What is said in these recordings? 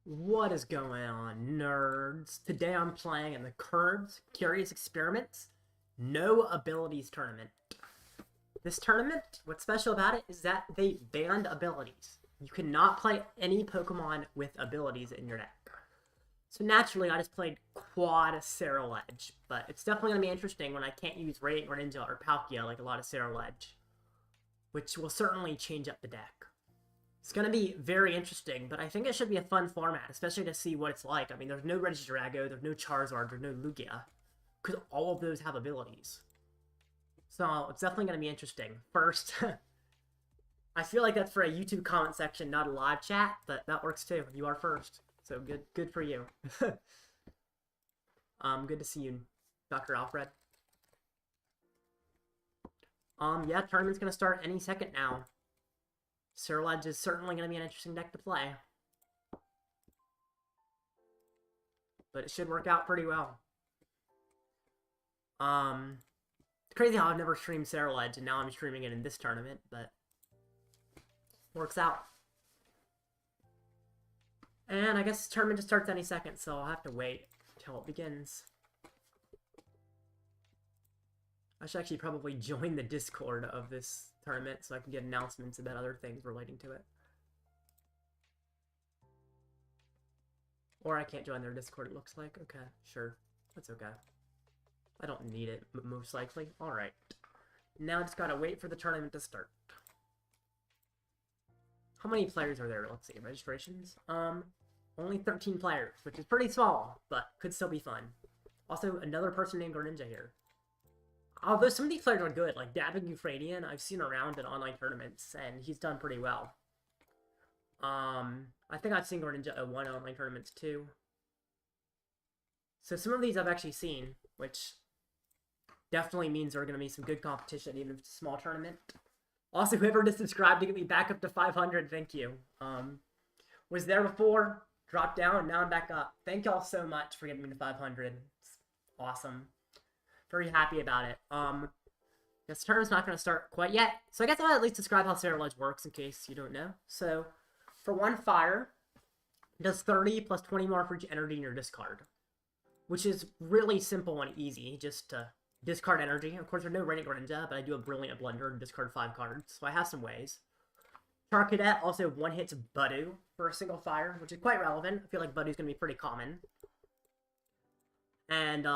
What is going on, nerds? Today I'm playing in the Curves Curious Experiments No Abilities Tournament. This tournament, what's special about it is that they banned abilities. You cannot play any Pokemon with abilities in your deck. So naturally, I just played Quad Ceruledge, but it's definitely going to be interesting when I can't use Radiant Greninja or Palkia like a lot of Ceruledge, which will certainly change up the deck. It's going to be very interesting, but I think it should be a fun format, especially to see what it's like. I mean, there's no Regidrago, there's no Charizard, there's no Lugia, because all of those have abilities. So, it's definitely going to be interesting. First, I feel like that's for a YouTube comment section, not a live chat, but that works too. You are first, so good for you. Good to see you, Dr. Alfred. Yeah, tournament's going to start any second now. Ceruledge is certainly going to be an interesting deck to play. But it should work out pretty well. It's crazy how I've never streamed Ceruledge, and now I'm streaming it in this tournament, but works out. And I guess the tournament just starts any second, so I'll have to wait until it begins. I should actually probably join the Discord of this tournament so I can get announcements about other things relating to it. Or I can't join their Discord, it looks like. Okay, sure. That's okay. I don't need it, most likely. Alright. Now I just gotta wait for the tournament to start. How many players are there? Let's see. Registrations? Only 13 players, which is pretty small, but could still be fun. Also, another person named Greninja here. Although some of these players are good, like Dabbing Euphratean, I've seen around in online tournaments, and he's done pretty well. I think I've seen Greninja at one online tournaments too. So some of these I've actually seen, which definitely means there are going to be some good competition, even if it's a small tournament. Also, whoever just subscribed to get me back up to 500, thank you. Was there before, dropped down, and now I'm back up. Thank y'all so much for getting me to 500. It's awesome. Very happy about it. This tournament's not going to start quite yet, so I guess I'll at least describe how Ceruledge works in case you don't know. So, for one fire, it does 30 plus 20 more for each energy in your discard, which is really simple and easy, just to discard energy. Of course, there's no Radiant Greninja, but I do a Brilliant Blunder and discard 5 cards, so I have some ways. Charcadet also one-hits Budu for a single fire, which is quite relevant. I feel like Budu's going to be pretty common. And,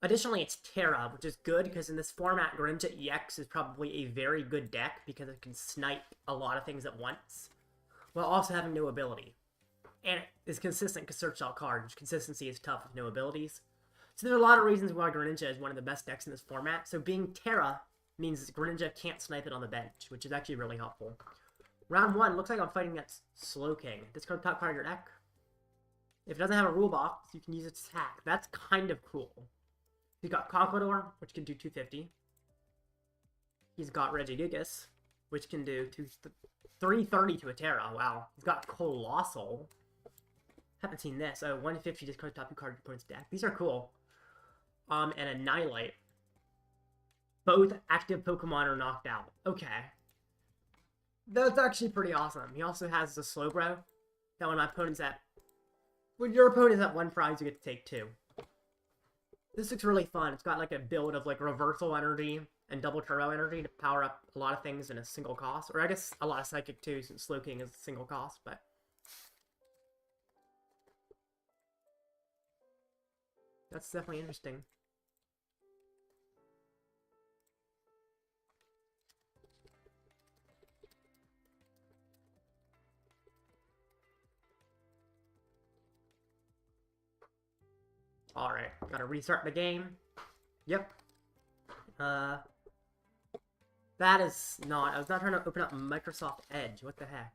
additionally, it's Terra, which is good because in this format, Greninja EX is probably a very good deck because it can snipe a lot of things at once, while also having no ability. And it is consistent because search all cards. Consistency is tough with no abilities. So there are a lot of reasons why Greninja is one of the best decks in this format. So being Terra means Greninja can't snipe it on the bench, which is actually really helpful. Round 1, looks like I'm fighting against Slowking. Discard top card of your deck. If it doesn't have a rule box, you can use its attack. That's kind of cool. He's got Conquador, which can do 250. He's got Regigigas, which can do 330 to a Terra. Wow. He's got Colossal. Haven't seen this. 150 discard top 2 card of your opponent's deck. These are cool. And Annihilate. Both active Pokemon are knocked out. Okay. That's actually pretty awesome. He also has the Slowbro. That when my opponent's at... When your opponent's at 1 prize, you get to take 2. This looks really fun. It's got like a build of like reversal energy and double turbo energy to power up a lot of things in a single cost. Or I guess a lot of psychic too, since Slowking is a single cost, but... That's definitely interesting. Alright, gotta restart the game. Yep. That is not... I was not trying to open up Microsoft Edge. What the heck?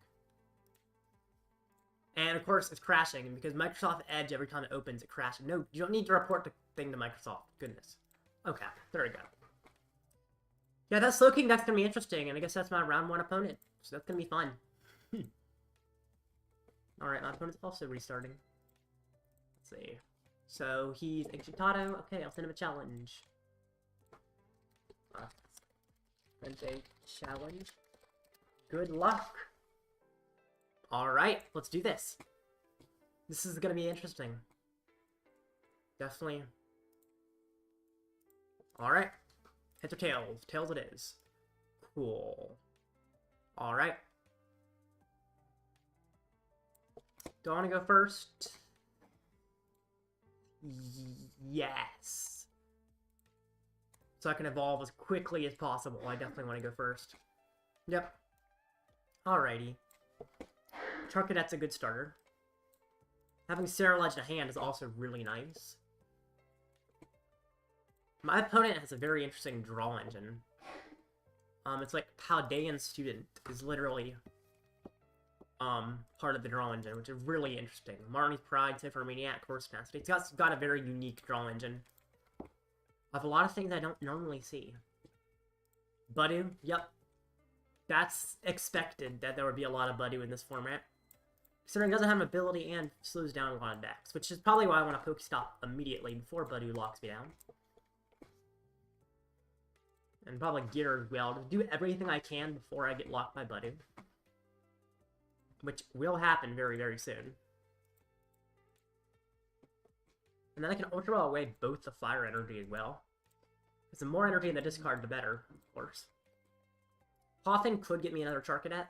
And, of course, it's crashing. And because Microsoft Edge, every time it opens, it crashes. No, you don't need to report the thing to Microsoft. Goodness. Okay, there we go. Yeah, that Slowking deck's gonna be interesting. And I guess that's my round 1 opponent. So that's gonna be fun. Alright, my opponent's also restarting. Let's see. So, he's Excitado. Okay, I'll send him a challenge. Send a challenge. Good luck. Alright, let's do this. This is gonna be interesting. Definitely. Alright. Heads or tails? Tails it is. Cool. Alright. Do I want to go first? Yes. So I can evolve as quickly as possible. I definitely want to go first. Yep. Alrighty. Charcadet's a good starter. Having Ceruledge in hand is also really nice. My opponent has a very interesting draw engine. It's like Paldean Student is literally part of the draw engine, which is really interesting. Marnie's Pride, Cipher Maniac, Course Tenacity. It's got a very unique draw engine. I have a lot of things I don't normally see. Buddy, yep. That's expected that there would be a lot of Buddy in this format. Considering it doesn't have an ability and slows down a lot of decks, which is probably why I want to PokéStop immediately before Buddy locks me down. And probably Gear as well, to do everything I can before I get locked by Buddy. Which will happen very, very soon. And then I can Ultra Ball away both the Fire Energy as well. Because the more energy in the discard, the better, of course. Poffin could get me another Charcadet.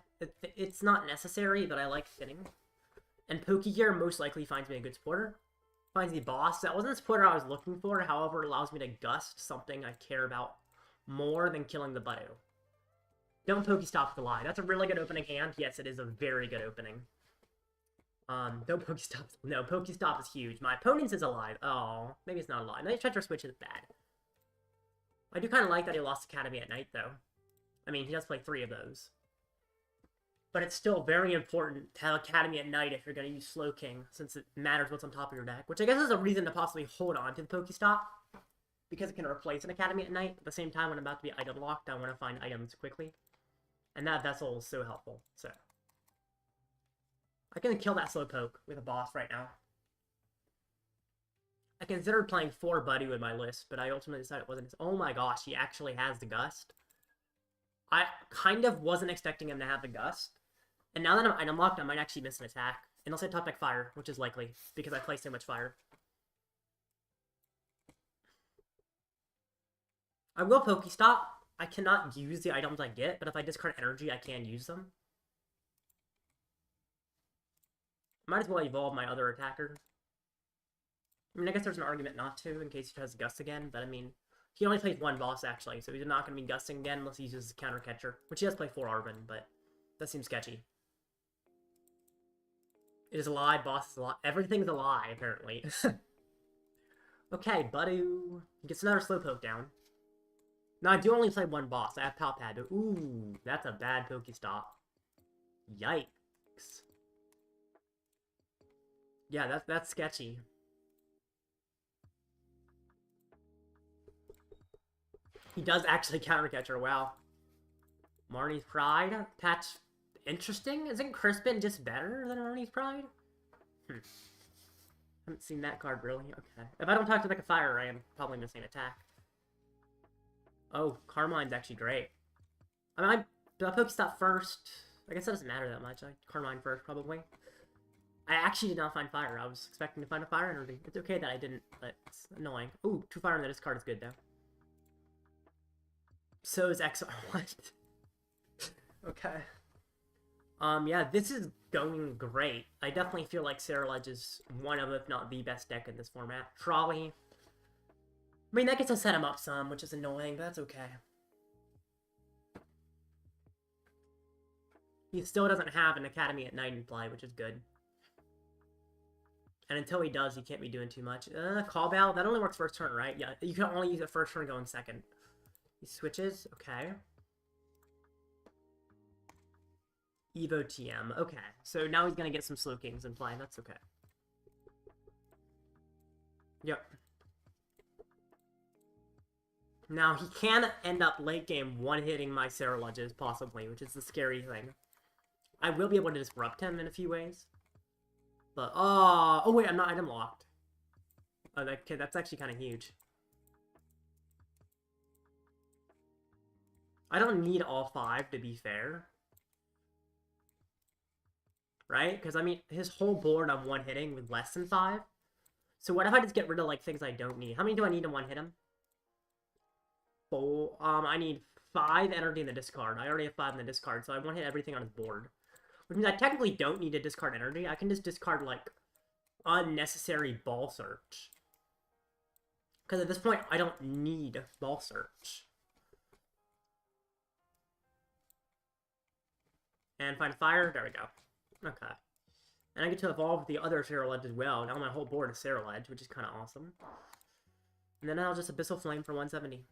It's not necessary, but I like fitting. And Pokégear most likely finds me a good supporter. Finds the boss. That wasn't the supporter I was looking for, however, it allows me to gust something I care about more than killing the Buddy. Don't PokéStop with the lie. That's a really good opening hand. Yes, it is a very good opening. Don't PokéStop. No, PokéStop is huge. My opponent's is alive. Oh, maybe it's not alive. No, Treacherous Switch is bad. I do kind of like that he lost Academy at night, though. I mean, he does play 3 of those. But it's still very important to have Academy at night if you're going to use Slowking, since it matters what's on top of your deck. Which I guess is a reason to possibly hold on to the PokéStop. Because it can replace an Academy at night. At the same time, when I'm about to be item locked, I want to find items quickly. And that Vessel is so helpful, so. I can kill that Slowpoke with a boss right now. I considered playing 4 Buddy with my list, but I ultimately decided it wasn't. Oh my gosh, he actually has the Gust. I kind of wasn't expecting him to have the Gust. And now that I'm item locked, I might actually miss an attack. Unless I top deck Fire, which is likely, because I play so much Fire. I will PokéStop. I cannot use the items I get, but if I discard energy, I can use them. Might as well evolve my other attacker. I mean, I guess there's an argument not to, in case he tries to Gust again, but I mean, he only plays 1 boss, actually, so he's not going to be Gusting again unless he uses Counter Catcher, which he does play 4 Arven, but that seems sketchy. It is a lie, boss is a lie. Everything's a lie, apparently. Okay, Buddy gets another Slowpoke down. Now, I do only play 1 boss. I have Palpad, but ooh, that's a bad PokéStop. Yikes. Yeah, that's sketchy. He does actually Counter Catcher, wow. Marnie's Pride? Patch interesting? Isn't Crispin just better than Marnie's Pride? Haven't seen that card, really. Okay. If I don't talk to like a Fire, I am probably missing an attack. Oh, Carmine's actually great. I mean, do I PokéStop first? I guess that doesn't matter that much. Carmine first, probably. I actually did not find Fire. I was expecting to find a Fire Energy. It's okay that I didn't, but it's annoying. Ooh, 2 Fire in this card is good, though. So is XR. What? Okay. Yeah, this is going great. I definitely feel like Ceruledge is one of, if not the best deck in this format. Trolley. I mean, that gets to set him up some, which is annoying, but that's okay. He still doesn't have an Academy at night in play, which is good. And until he does, he can't be doing too much. Call Bell, that only works first turn, right? Yeah, you can only use it first turn going second. He switches, okay. Evo TM, okay. So now he's gonna get some Slowkings in play, that's okay. Yep. Now, he can end up late game one-hitting my Ceruledges, possibly, which is the scary thing. I will be able to disrupt him in a few ways. But, oh wait, I'm not item locked. Oh, okay, that's actually kind of huge. I don't need all 5, to be fair. right? Because, I mean, his whole board I'm one-hitting with less than 5. So what if I just get rid of, like, things I don't need? How many do I need to one-hit him? 4. I need 5 energy in the discard. I already have 5 in the discard, so I one-hit everything on his board. Which means I technically don't need to discard energy. I can just discard, like, unnecessary ball search. Because at this point, I don't need ball search. And find fire. There we go. Okay. And I get to evolve the other Ceruledge as well. Now my whole board is Ceruledge, which is kind of awesome. And then I'll just Abyssal Flame for 170.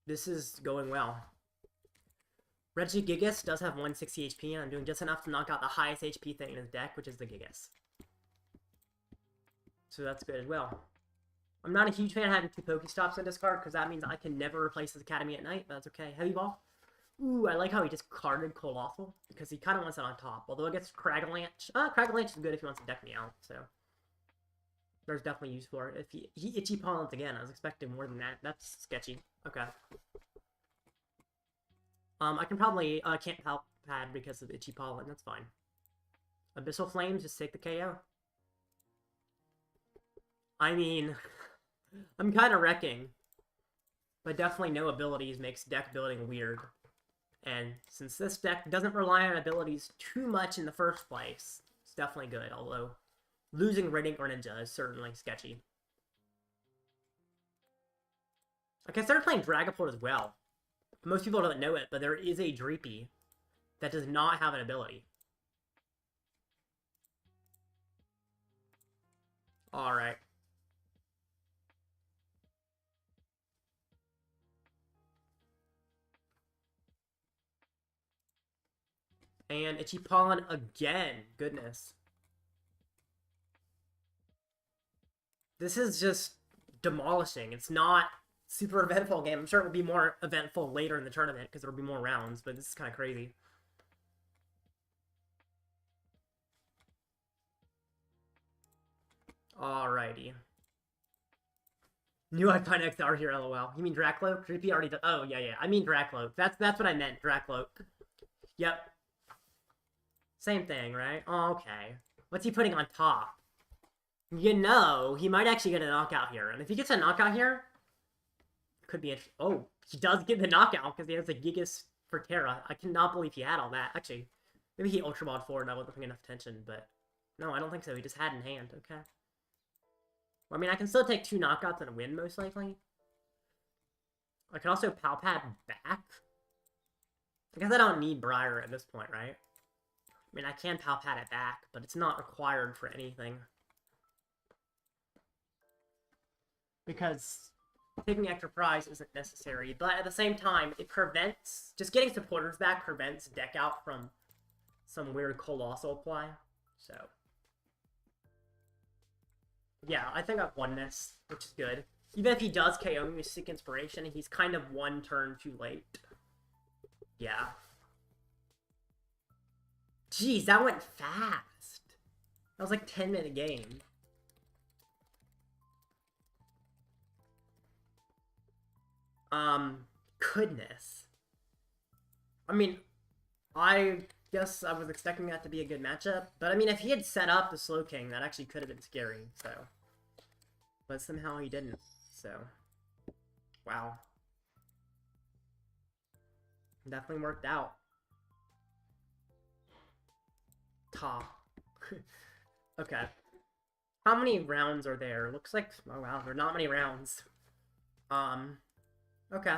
This is going well. Regigigas does have 160 HP, and I'm doing just enough to knock out the highest HP thing in his deck, which is the Gigas. So that's good as well. I'm not a huge fan of having 2 PokéStops in discard, because that means I can never replace his Academy at night, but that's okay. Heavy Ball. Ooh, I like how he just carded Colossal, because he kind of wants it on top. Although it gets Cragalanche. Cragalanche is good if he wants to deck me out, so... There's definitely use for it. If he Itchy Pollens again, I was expecting more than that. That's sketchy. Okay. I can probably, can't Pal Pad because of Itchy Pollen, that's fine. Abyssal Flames, just take the KO. I mean, I'm kind of wrecking. But definitely no abilities makes deck building weird. And since this deck doesn't rely on abilities too much in the first place, it's definitely good, although losing Raiding Greninja is certainly sketchy. Okay, I started playing Dragapult as well. Most people don't know it, but there is a Dreepy that does not have an ability. Alright. And Itchy Pollen again. Goodness. This is just demolishing. It's not super eventful game. I'm sure it will be more eventful later in the tournament because there will be more rounds, but this is kind of crazy. Alrighty. Knew I'd find XR here, lol. You mean Dracloak? Dreepy already does. Oh, yeah. I mean Dracloak. That's what I meant, Dracloak. Yep. Same thing, right? Oh, okay. What's he putting on top? You know, he might actually get a knockout here. And if he gets a knockout here, could be interesting. Oh, he does get the knockout because he has a Gigas for Terra. I cannot believe he had all that. Actually, maybe he Ultra Mod forward and I wasn't paying enough attention, but no, I don't think so. He just had in hand. Okay. Well, I mean, I can still take 2 knockouts and win, most likely. I can also Palpad back. I guess I don't need Briar at this point, right? I mean, I can Palpad it back, but it's not required for anything. Because taking extra prize isn't necessary, but at the same time, it prevents... Just getting supporters back prevents deck out from some weird Colossal play, so... Yeah, I think I've won this, which is good. Even if he does KO me with Seek Inspiration, he's kind of 1 turn too late. Yeah. Jeez, that went fast. That was like 10-minute game. Goodness. I mean, I guess I was expecting that to be a good matchup, but I mean, if he had set up the Slowking, that actually could have been scary, so. But somehow he didn't, so. Wow. Definitely worked out. Ta. Okay. How many rounds are there? Looks like, oh wow, there are not many rounds. Okay.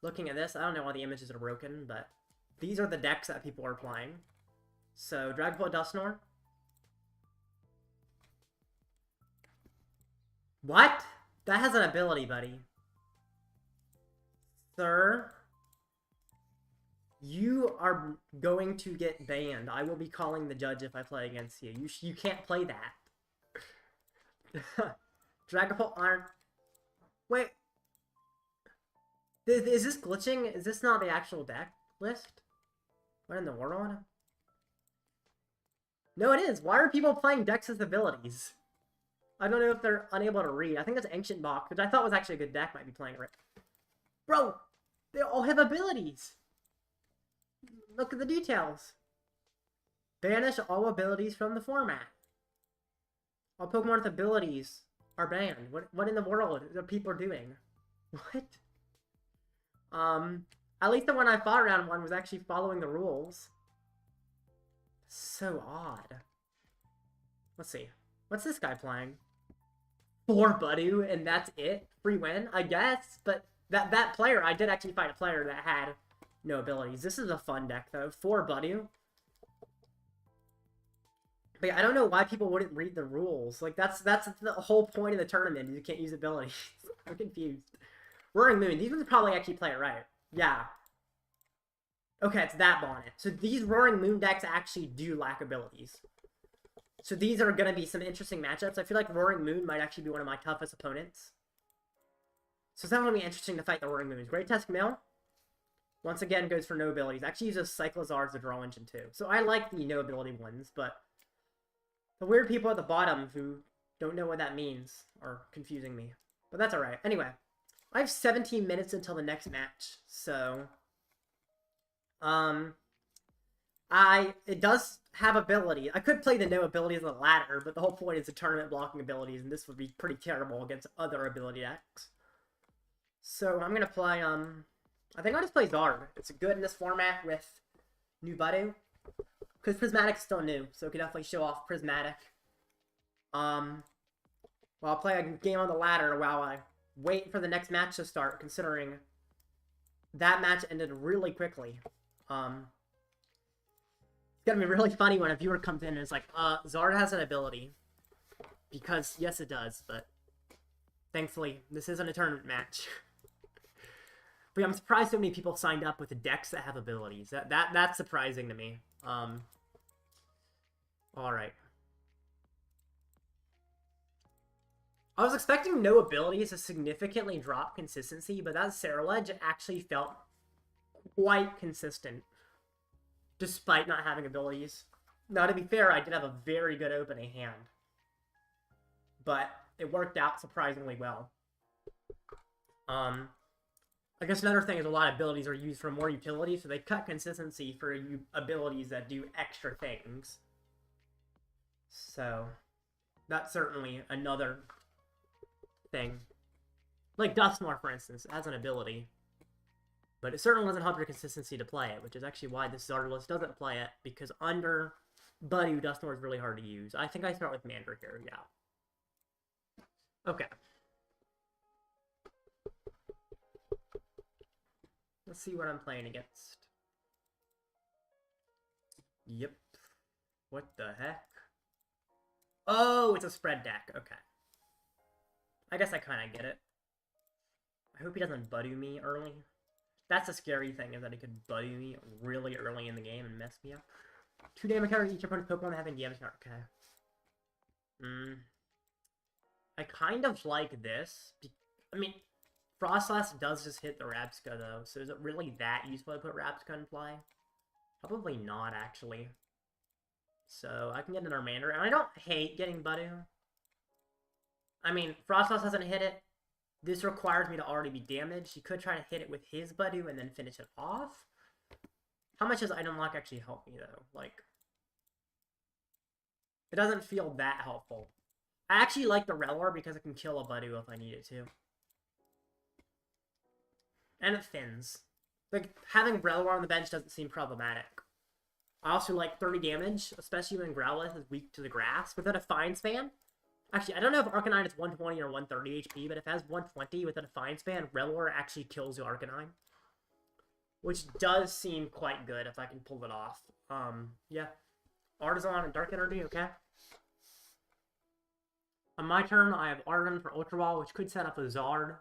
Looking at this, I don't know why the images are broken, but these are the decks that people are playing. So, Dragapult Dusknoir. What? That has an ability, buddy. Sir, you are going to get banned. I will be calling the judge if I play against you. You can't play that. Dragapult aren't... Wait. Is this glitching? Is this not the actual deck list? What in the world? No, it is. Why are people playing decks with abilities? I don't know if they're unable to read. I think that's Ancient Bach, which I thought was actually a good deck, might be playing it right. Bro, they all have abilities. Look at the details. Banish all abilities from the format. All Pokemon with abilities are banned. What in the world are people doing? What? At least the one I fought around one was actually following the rules. So odd. Let's see. What's this guy playing? 4 Buddy, and that's it? Free win, I guess. But that player, I did actually fight a player that had no abilities. This is a fun deck, though. 4 Buddy. But yeah, I don't know why people wouldn't read the rules. Like, that's the whole point of the tournament. You can't use abilities. I'm confused. Roaring Moon. These ones probably actually play it right. Yeah. Okay, it's that bonnet. So these Roaring Moon decks actually do lack abilities. So these are going to be some interesting matchups. I feel like Roaring Moon might actually be one of my toughest opponents. So it's definitely interesting to fight the Roaring Moons. Great Tusk Mill. Once again, goes for no abilities. Actually uses Cyclozar as a draw engine too. So I like the no ability ones, but the weird people at the bottom who don't know what that means are confusing me. But that's alright. Anyway, I have 17 minutes until the next match. So, it does have ability. I could play the no abilities on the ladder, but the whole point is the tournament blocking abilities, and this would be pretty terrible against other ability decks. So I'm gonna play, I think I'll just play Zard. It's good in this format with new Buddy. Because Prismatic's still new, so it could definitely show off Prismatic. Well, I'll play a game on the ladder while I wait for the next match to start, considering that match ended really quickly. It's gonna be really funny when a viewer comes in and is like, Zard has an ability. Because, yes it does, but thankfully, this isn't a tournament match. But yeah, I'm surprised so many people signed up with the decks that have abilities. That's surprising to me. Alright. I was expecting no abilities to significantly drop consistency, but that Ceruledge actually felt quite consistent. Despite not having abilities. Now, to be fair, I did have a very good opening hand. But it worked out surprisingly well. I guess another thing is a lot of abilities are used for more utility, so they cut consistency for abilities that do extra things. So, that's certainly another thing. Like Dusknoir, for instance, has an ability. But it certainly doesn't help your consistency to play it, which is actually why this Zard list doesn't play it, because under Buddy, Dusknoir is really hard to use. I think I start with Mandrake here, yeah. Okay. Let's see what I'm playing against. Yep. What the heck? Oh, it's a spread deck. Okay. I guess I kind of get it. I hope he doesn't Buddy me early. That's the scary thing, is that he could Buddy me really early in the game and mess me up. 2 damage counters each opponent's Pokemon having damage counter. Okay. I kind of like this. I mean, Frostlass does just hit the Rabsca, though, so is it really that useful to put Rabsca in play? Probably not, actually. So, I can get an Armander, and I don't hate getting Buddy. I mean, Frostlass hasn't hit it. This requires me to already be damaged. He could try to hit it with his Buddy and then finish it off. How much does Item Lock actually help me, though? Like, it doesn't feel that helpful. I actually like the Rellor because it can kill a Buddy if I need it to. And it thins. Like, having Rellor on the bench doesn't seem problematic. I also like 30 damage, especially when Growlithe is weak to the grass. With a Defiance Fan, actually, I don't know if Arcanine is 120 or 130 HP, but if it has 120 with a Defiance Fan, Rellor actually kills the Arcanine. Which does seem quite good if I can pull it off. Yeah. Artisan and Dark Energy, okay. On my turn, I have Arven for Ultra Ball, which could set up a Zard.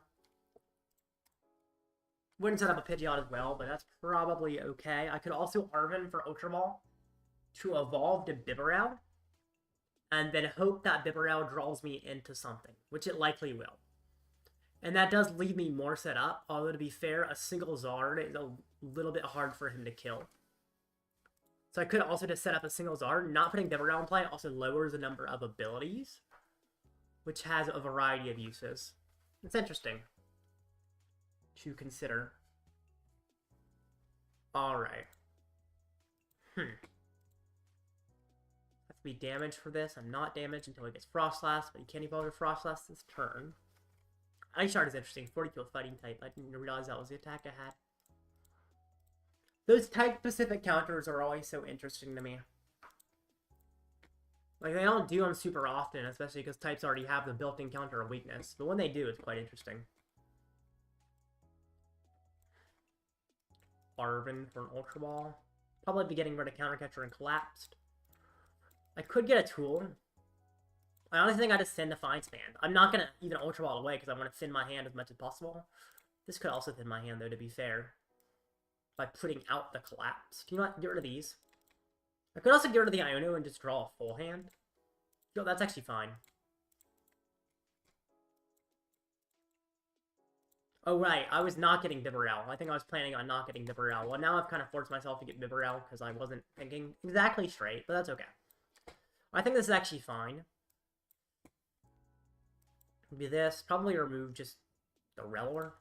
Wouldn't set up a Pidgeot as well, but that's probably okay. I could also Arven for Ultra Ball to evolve to Bibarel, and then hope that Bibarel draws me into something, which it likely will. And that does leave me more set up, although to be fair, a single Zard is a little bit hard for him to kill. So I could also just set up a single Zard. Not putting Bibarel in play also lowers the number of abilities, which has a variety of uses. It's interesting to consider. Alright. be damaged for this. I'm not damaged until he gets Frost Blast, but he can't evolve to Frost Blast this turn. Ice Shard is interesting. 40 kill fighting type. I didn't realize that was the attack I had. Those type-specific counters are always so interesting to me. Like, they don't do them super often, especially because types already have the built-in counter of weakness. But when they do, it's quite interesting. Arvin for an Ultra Ball. Probably be getting rid of Counter Catcher and Collapsed. I could get a tool. I honestly think I just send Defiance Band. I'm not going to even Ultra Ball away because I want to thin my hand as much as possible. This could also thin my hand, though, to be fair. By putting out the Collapse. Do you not get rid of these? I could also get rid of the Iono and just draw a full hand. No, that's actually fine. Oh, right. I was not getting Bibarel. I think I was planning on not getting Bibarel. Well, now I've kind of forced myself to get Bibarel because I wasn't thinking exactly straight, but that's okay. I think this is actually fine. It'll be this. Probably remove just the Relor.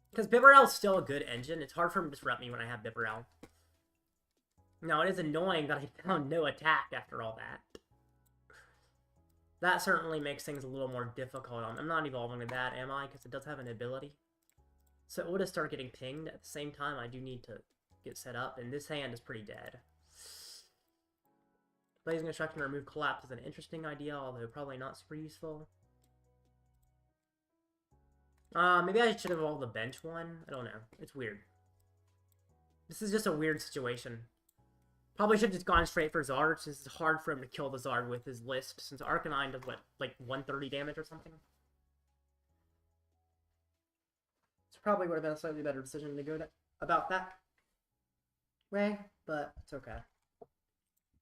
Because Bibarel is still a good engine. It's hard for him to disrupt me when I have Bibarel. Now, it is annoying that I found no attack after all that. That certainly makes things a little more difficult. I'm not evolving to that, am I? Because it does have an ability. So it would have started getting pinged. At the same time, I do need to get set up, and this hand is pretty dead. Blazing Destruction to remove Collapse is an interesting idea, although probably not super useful. Maybe I should have evolved the bench one. I don't know. It's weird. This is just a weird situation. Probably should have just gone straight for Zard, since it's hard for him to kill the Zard with his list, since Arcanine does, what, like 130 damage or something? It's probably would have been a slightly better decision to go about that way, but it's okay.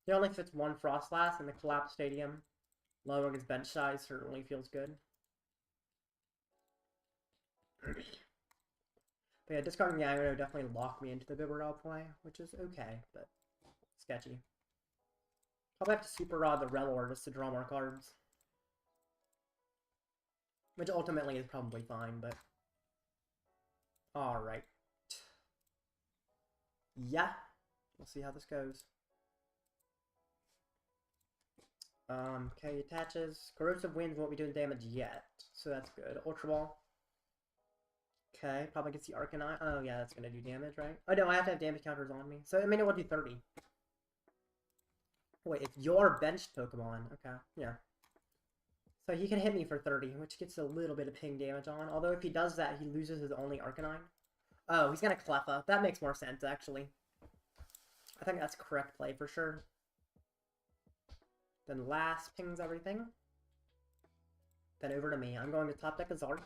He only fits one Frost Blast in the Collapse Stadium. Lowering his bench size certainly feels good. But yeah, discarding the Iono definitely locked me into the Bibarel play, which is okay, but sketchy. Probably have to Super Rod the Relor just to draw more cards. Which ultimately is probably fine, but... Alright. Yeah. We'll see how this goes. Okay, attaches. Corrosive Winds won't be doing damage yet, so that's good. Ultra Ball. Okay, probably gets the Arcanine. Oh, yeah, that's gonna do damage, right? Oh, no, I have to have damage counters on me. So, I mean, it will do 30. Wait, it's your benched Pokemon. Okay, yeah. So he can hit me for 30, which gets a little bit of ping damage on. Although if he does that, he loses his only Arcanine. Oh, he's gonna Cleffa. That makes more sense, actually. I think that's correct play for sure. Then last pings everything. Then over to me. I'm going to top deck a Zard.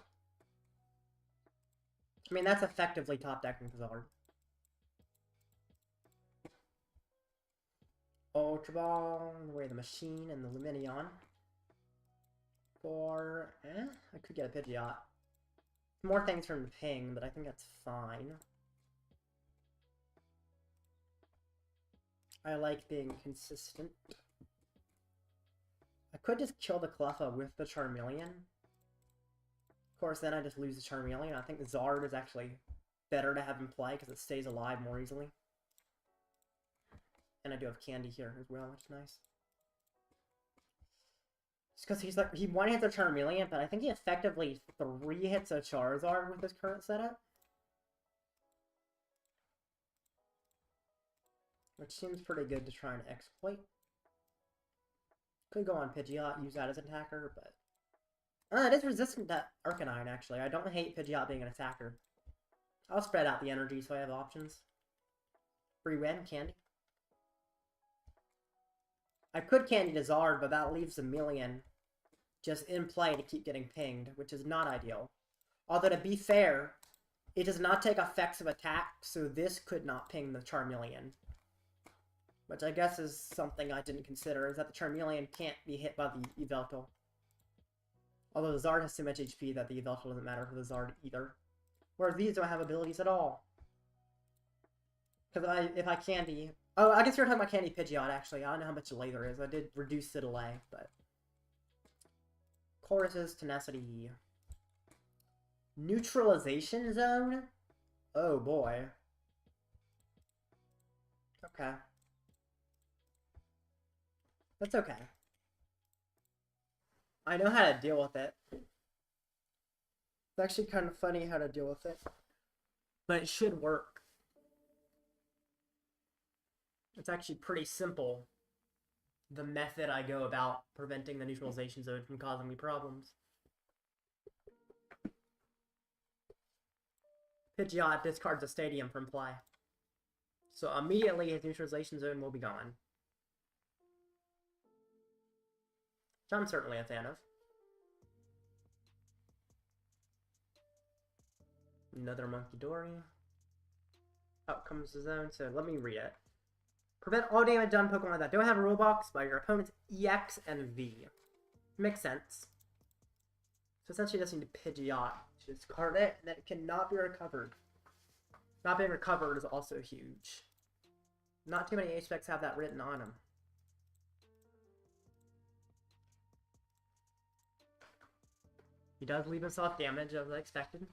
I mean, that's effectively top decking Zard. Ultra Ball, away the Machine and the Lumineon. I could get a Pidgeot. More things from ping, but I think that's fine. I like being consistent. I could just kill the Cleffa with the Charmeleon. Of course, then I just lose the Charmeleon. I think Zard is actually better to have in play because it stays alive more easily. And I do have Candy here as well, which is nice. Just because he's like, he one-hits a Charmeleon, but I think he effectively 3-hits a Charizard with his current setup. Which seems pretty good to try and exploit. Could go on Pidgeot, use that as an attacker, but... it is resistant to Arcanine, actually. I don't hate Pidgeot being an attacker. I'll spread out the energy so I have options. Free win, Candy. I could Candy to Zard, but that leaves a million just in play to keep getting pinged, which is not ideal. Although, to be fair, it does not take effects of attack, so this could not ping the Charmeleon. Which I guess is something I didn't consider, is that the Charmeleon can't be hit by the Yveltal. Although the Zard has so much HP that the Yveltal doesn't matter for the Zard either. Whereas these don't have abilities at all. Because if I Candy... Oh, I guess you're talking about Candy Pidgeot, actually. I don't know how much delay there is. I did reduce the delay, but... Chorus's Tenacity. Neutralization Zone? Oh, boy. Okay. That's okay. I know how to deal with it. It's actually kind of funny how to deal with it. But it should work. It's actually pretty simple, the method I go about preventing the neutralization zone from causing me problems. Pidgeot discards a stadium from play. So immediately his neutralization zone will be gone. Which I'm certainly a fan of. Another Monkey Dory. Out comes the zone, so let me read it. Prevent all damage done Pokemon that don't have a rule box by your opponent's EX and V. Makes sense. So essentially it doesn't need to Pidgeot. To discard it, and then it cannot be recovered. Not being recovered is also huge. Not too many H-Specs have that written on them. He does leave himself damage as I expected.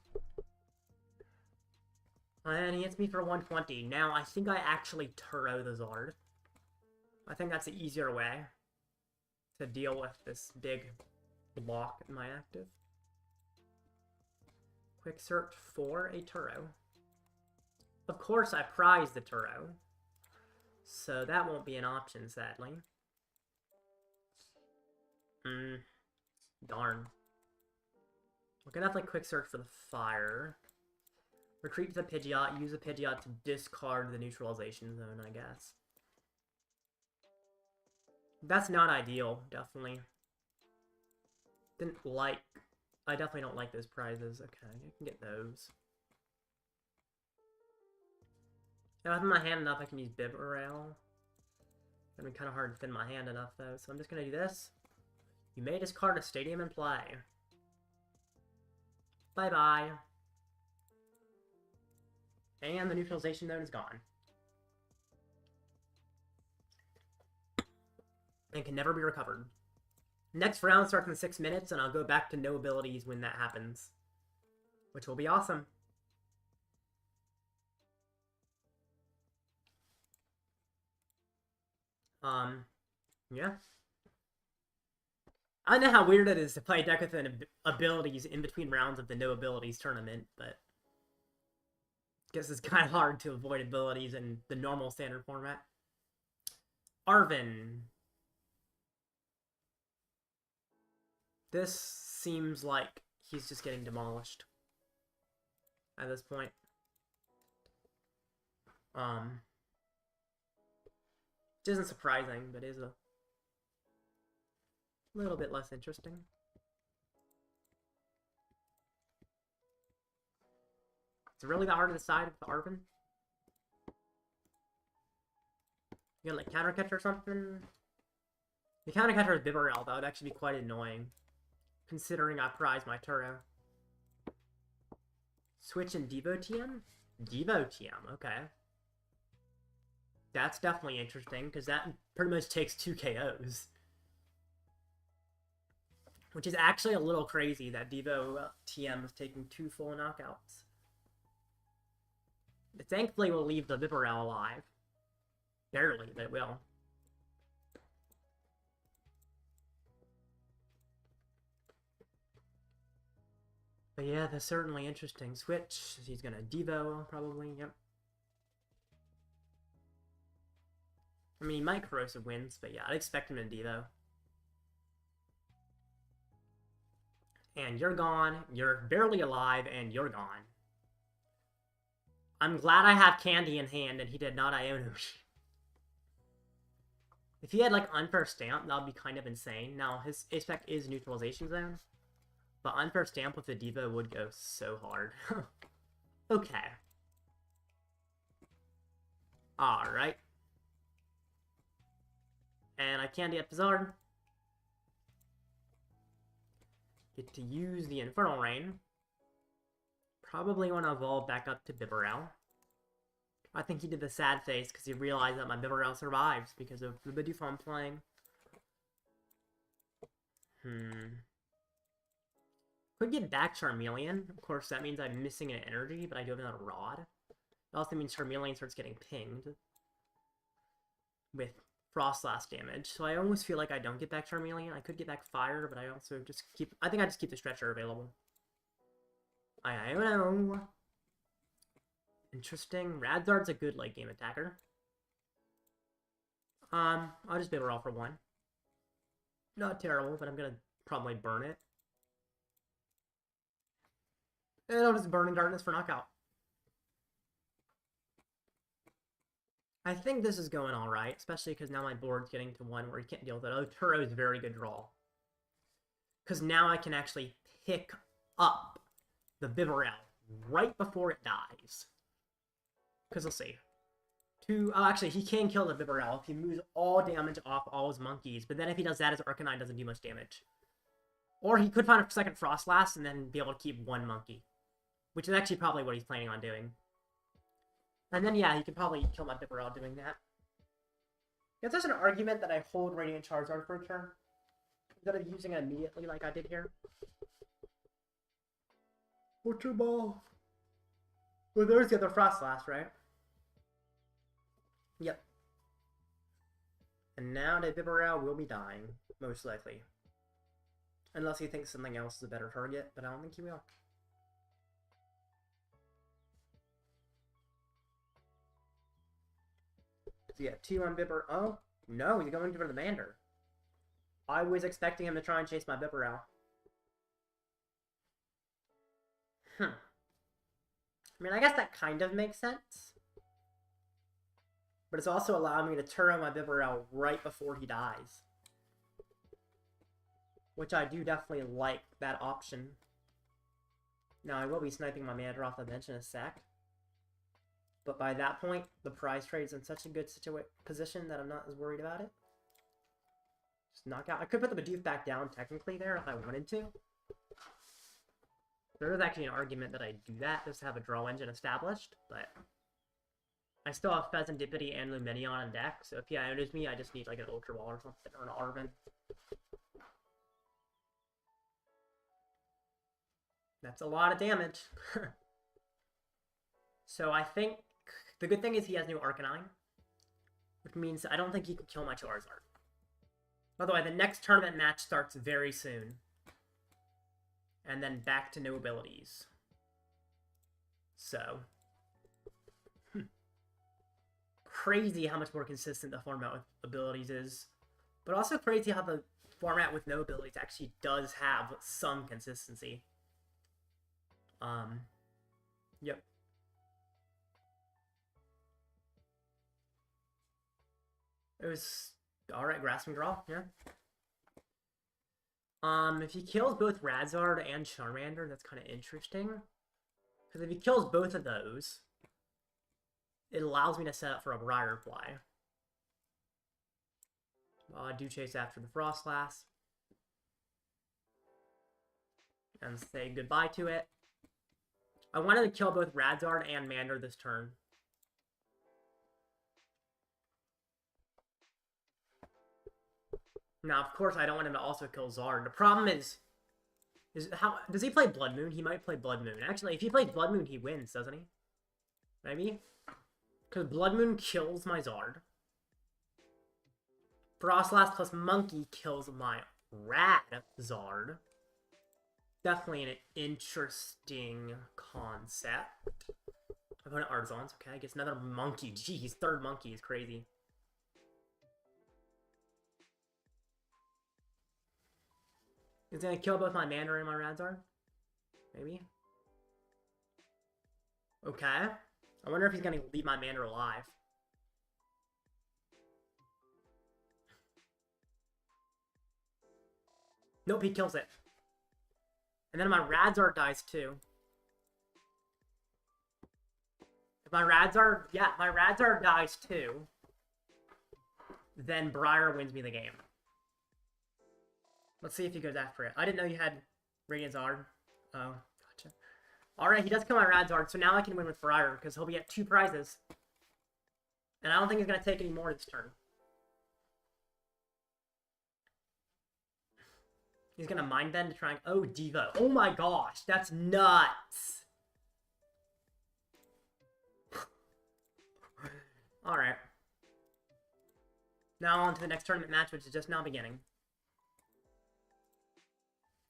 And he hits me for 120. Now, I think I actually Turo the Zard. I think that's the easier way to deal with this big block in my active. Quick search for a Turo. Of course, I prize the Turo. So that won't be an option, sadly. Darn. We can definitely quick search for the fire. Retreat to the Pidgeot. Use the Pidgeot to discard the neutralization zone, I guess. That's not ideal, definitely. I definitely don't like those prizes. Okay, I can get those. If I have in my hand enough, I can use Bibarel. It's gonna be kind of hard to thin my hand enough, though, so I'm just gonna do this. You may discard a stadium and play. Bye-bye. And the neutralization zone is gone. And can never be recovered. Next round starts in 6 minutes, and I'll go back to no abilities when that happens. Which will be awesome. Yeah. I know how weird it is to play a deck with abilities in between rounds of the no abilities tournament, but I guess it's kind of hard to avoid abilities in the normal standard format. Arven. This seems like he's just getting demolished at this point. Which isn't surprising, but is a little bit less interesting. It's really the art of the side of the Arven. You gonna like counter catch or something? The counter catcher is Bibarel, that would actually be quite annoying. Considering I prize my Turo. Switch in Devotium? Devotium, okay. That's definitely interesting, because that pretty much takes 2 KOs. Which is actually a little crazy that Devo TM is taking 2 full knockouts. But thankfully will leave the Bibarel alive. Barely, but it will. But yeah, that's certainly interesting. Switch. He's gonna Devo, probably, yep. I mean, he might Corrosive Winds, but yeah, I'd expect him to Devo. And you're gone, you're barely alive, and you're gone. I'm glad I have Candy in hand, and he did not Iono. If he had, like, Unfair Stamp, that would be kind of insane. Now, his A-Spec is Neutralization Zone, but Unfair Stamp with the Devo would go so hard. Okay. Alright. And I Candy up Zard. Get to use the Infernal Rain. Probably want to evolve back up to Bibarel. I think he did the sad face because he realized that my Bibarel survives because of the Buddy-Buddy I'm playing. Could get back Charmeleon. Of course, that means I'm missing an energy, but I do have another Rod. It also means Charmeleon starts getting pinged with Frostlass damage, so I almost feel like I don't get back Charmeleon. I could get back Fire, but I also just keep... I think I just keep the Stretcher available. I don't know. Interesting. Radzard's a good late game attacker. I'll just Bibarel for 1. Not terrible, but I'm gonna probably burn it. And I'll just Burning Darkness for knockout. I think this is going alright, especially because now my board's getting to one where you can't deal with it. Oh, Turo is a very good draw. Because now I can actually pick up the Bibarel right before it dies. Because let's see. Oh, actually, he can kill the Bibarel if he moves all damage off all his monkeys. But then if he does that, his Arcanine doesn't do much damage. Or he could find a second Frostlass and then be able to keep 1 monkey. Which is actually probably what he's planning on doing. And then, yeah, he could probably kill my Bibarel doing that. If there's an argument that I hold Radiant Charizard for a turn, instead of using it immediately like I did here. Ultra Ball. Well, there's the other Frostlass, right? Yep. And now the Bibarel will be dying, most likely. Unless he thinks something else is a better target, but I don't think he will. So yeah, 2 on Bibarel. Oh, no, he's going for the Mander. I was expecting him to try and chase my Bibarel. I mean, I guess that kind of makes sense. But it's also allowing me to turn on my Bibarel right before he dies. Which I do definitely like that option. Now, I will be sniping my Mander off the bench in a sec. But by that point, the prize trade is in such a good position that I'm not as worried about it. Just knock out. I could put the Bidoof back down technically there if I wanted to. There is actually an argument that I do that just to have a draw engine established, but I still have Pheasantipity and Lumineon in deck, so if he outers me, I just need like an Ultra Ball or something, or an Arven. That's a lot of damage. So I think the good thing is he has new Arcanine, which means I don't think he could kill my Charizard. By the way, the next tournament match starts very soon. And then back to no abilities. So. Crazy how much more consistent the format with abilities is. But also crazy how the format with no abilities actually does have some consistency. Yep. It was alright, Grasping Draw, yeah. If he kills both Radzard and Charmander, that's kind of interesting. Because if he kills both of those, it allows me to set up for a Briar Fly. I do chase after the Frostlass. And say goodbye to it. I wanted to kill both Radzard and Mander this turn. Now, of course, I don't want him to also kill Zard. The problem is how... Does he play Blood Moon? He might play Blood Moon. Actually, if he plays Blood Moon, he wins, doesn't he? Maybe? Because Blood Moon kills my Zard. Frostlass plus Monkey kills my Radzard. Definitely an interesting concept. Opponent Arzons, okay, I guess another Monkey. Jeez, third Monkey is crazy. Is he gonna kill both my Mander and my Radzard? Maybe? Okay. I wonder if he's gonna leave my Mander alive. Nope, he kills it. And then my Radzard dies too. If my Radzard... Yeah, my Radzard dies too. Then Briar wins me the game. Let's see if he goes after it. I didn't know you had Radiant Zard. Oh, gotcha. Alright, he does kill my Radzard, so now I can win with Briar, because he'll be at 2 prizes. And I don't think he's going to take any more this turn. He's going to Mind Bend to try and... Oh, Diva. Oh my gosh, that's nuts! Alright. Now on to the next tournament match, which is just now beginning.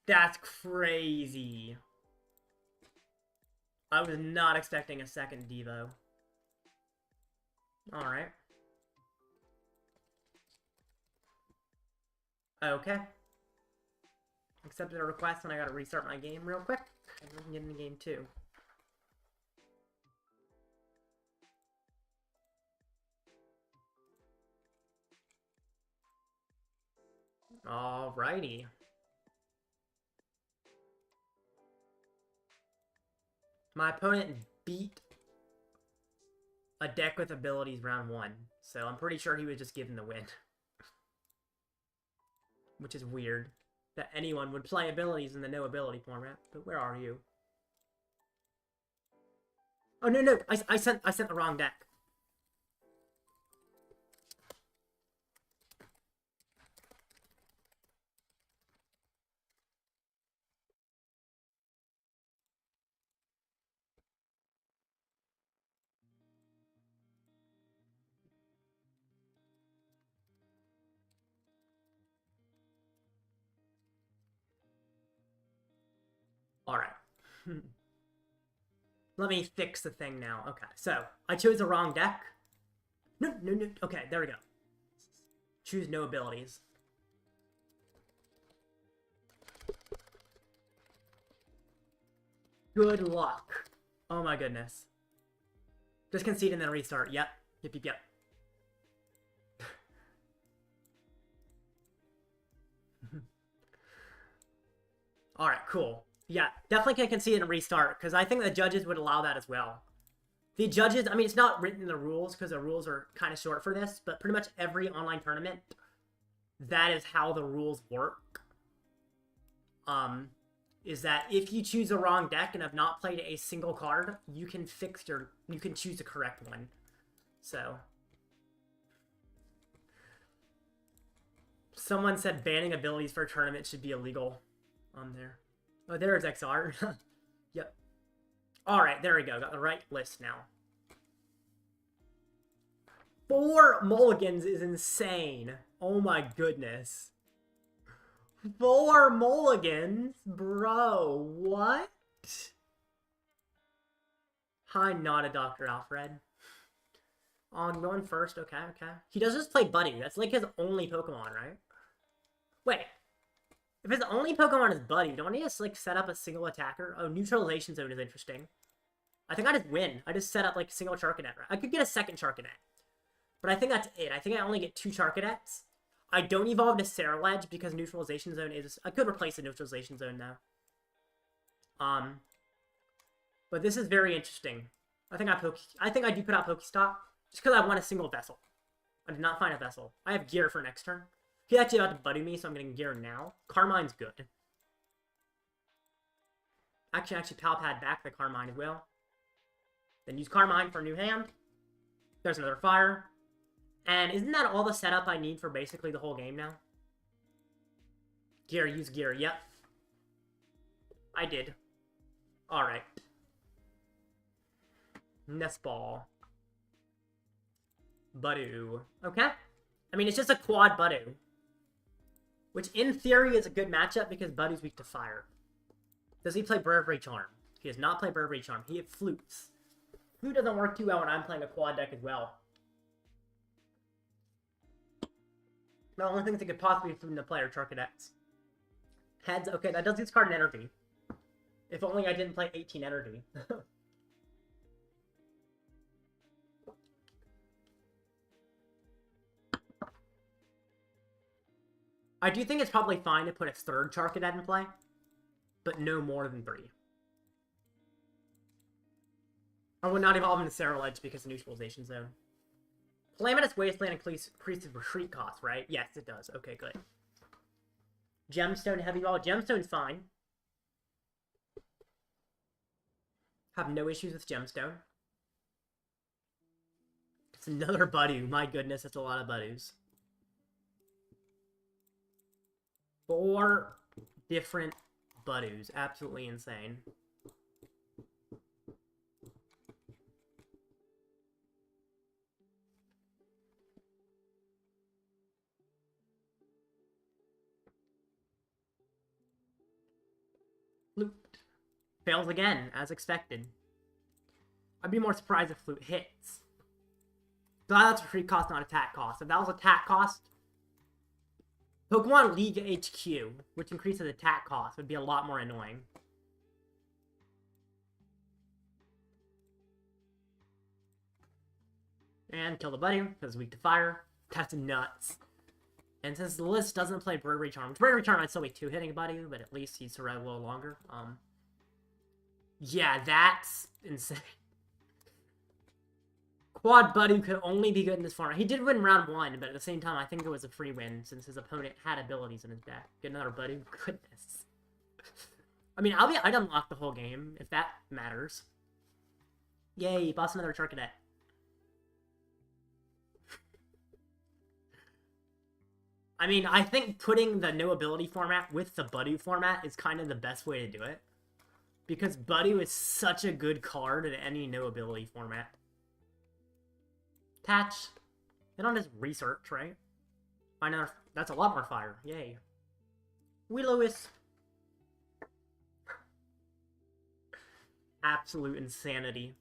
That's crazy. I was not expecting a second Devo. Alright. Okay. Accepted a request, and I gotta restart my game real quick. And we can get into game 2. Alrighty. My opponent beat a deck with abilities round 1, so I'm pretty sure he was just given the win. Which is weird, that anyone would play abilities in the no ability format, but where are you? Oh, no, I sent the wrong deck. Alright. Let me fix the thing now. Okay, so, I chose the wrong deck. No. Okay, there we go. Choose no abilities. Good luck. Oh my goodness. Just concede and then restart. Yep. Yep. Alright, cool. Yeah, definitely can concede and restart, because I think the judges would allow that as well. The judges, I mean, it's not written in the rules, because the rules are kind of short for this, but pretty much every online tournament, that is how the rules work. Is that if you choose the wrong deck and have not played a single card, you can choose the correct one. So. Someone said banning abilities for a tournament should be illegal on there. Oh, there's XR. Yep. Alright, there we go. Got the right list now. 4 mulligans is insane. Oh my goodness. 4 mulligans? Bro, what? Hi, not a Dr. Alfred. Oh, I'm going first. Okay. He does just play Buddy. That's like his only Pokemon, right? Wait. If his only Pokemon is Buddy, don't he just, like, set up a single attacker? Oh, Neutralization Zone is interesting. I think I just win. I just set up, like, a single Charcadet. I could get a second Charcadet. But I think that's it. I think I only get 2 Charcadets. I don't evolve to Ceruledge because Neutralization Zone is... I could replace the Neutralization Zone, though. But this is very interesting. I think I do put out PokéStop just because I want a single Vessel. I did not find a Vessel. I have Gear for next turn. He's actually about to buddy me, so I'm getting Gear now. Carmine's good. Actually Palpad back the Carmine as well. Then use Carmine for a new hand. There's another Fire. And isn't that all the setup I need for basically the whole game now? Gear, use Gear, yep. I did. Alright. Nest Ball. Budoo. Okay. I mean, it's just a quad Budoo. Which, in theory, is a good matchup because Buddy's weak to fire. Does he play Bravery Charm? He does not play Bravery Charm. He flutes. Flute doesn't work too well when I'm playing a quad deck as well. The only things that could possibly flute into play are Charcadets. Heads, okay, that does discard an energy. If only I didn't play 18 energy. I do think it's probably fine to put a third Charcadet in play, but no more than 3. I would not evolve into Ceruledge because of Neutralization Zone. Calamitous Wasteland increases retreat cost, right? Yes, it does. Okay, good. Gemstone, Heavy Ball. Gemstone's fine. Have no issues with Gemstone. It's another Budoo. My goodness, that's a lot of Budoos. 4 different Budoos. Absolutely insane. fails again, as expected. I'd be more surprised if Flute hits. So that's a free cost, not attack cost. If that was attack cost, Pokemon League HQ, which increases attack cost, would be a lot more annoying. And kill the buddy, because it's weak to fire. That's nuts. And since the list doesn't play Burberry Charm, Burberry Charm might still be 2-hitting buddy, but at least he's survived a little longer. Yeah, that's insane. Quad Buddy could only be good in this format. He did win round 1, but at the same time, I think it was a free win since his opponent had abilities in his deck. Get another Buddy? Goodness. I mean, I'd unlock the whole game, if that matters. Yay, boss another Charcadet. I mean, I think putting the no ability format with the Buddy format is kind of the best way to do it. Because Buddy is such a good card in any no ability format. Attach. Hit on his research, right? Find another. That's a lot more fire. Yay. Will-O-Wisp. Absolute insanity.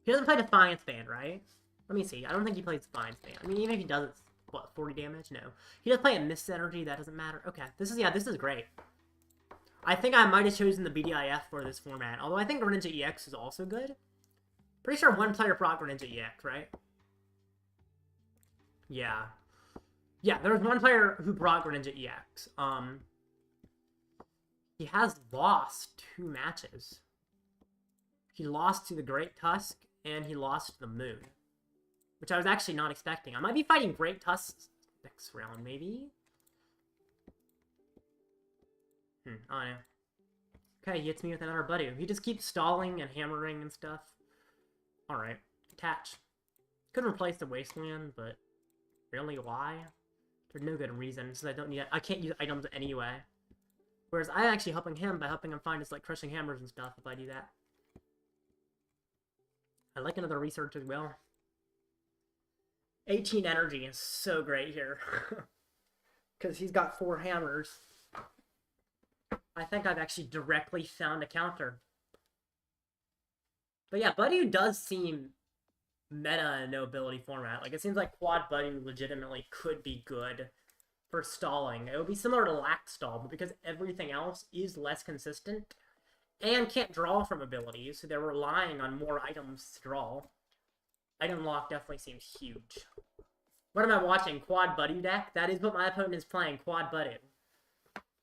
He doesn't play Defiance Band, right? Let me see. I don't think he plays Defiance Band. I mean, even if he does, it's, what, 40 damage? No. He does play a Mist Energy. That doesn't matter. Okay. This is great. I think I might have chosen the BDIF for this format. Although I think Greninja EX is also good. Pretty sure one player brought Greninja EX, right? Yeah. Yeah, there was one player who brought Greninja EX. He has lost 2 matches. He lost to the Great Tusk, and he lost to the Moon. Which I was actually not expecting. I might be fighting Great Tusk next round, maybe? I don't know. Okay, he hits me with another Buddy. He just keeps stalling and hammering and stuff. Alright. Attach. Could replace the Wasteland, but really, why? There's no good reason, since I don't need it. I can't use items anyway. Whereas I'm actually helping him by helping him find his, like, crushing hammers and stuff if I do that. I like another research as well. 18 energy is so great here. Because he's got 4 hammers. I think I've actually directly found a counter. But yeah, Buddy does seem meta in no ability format. Like, it seems like Quad Buddy legitimately could be good for stalling. It would be similar to Lax Stall, but because everything else is less consistent and can't draw from abilities, so they're relying on more items to draw. Item lock definitely seems huge. What am I watching? Quad Buddy deck? That is what my opponent is playing, Quad Buddy.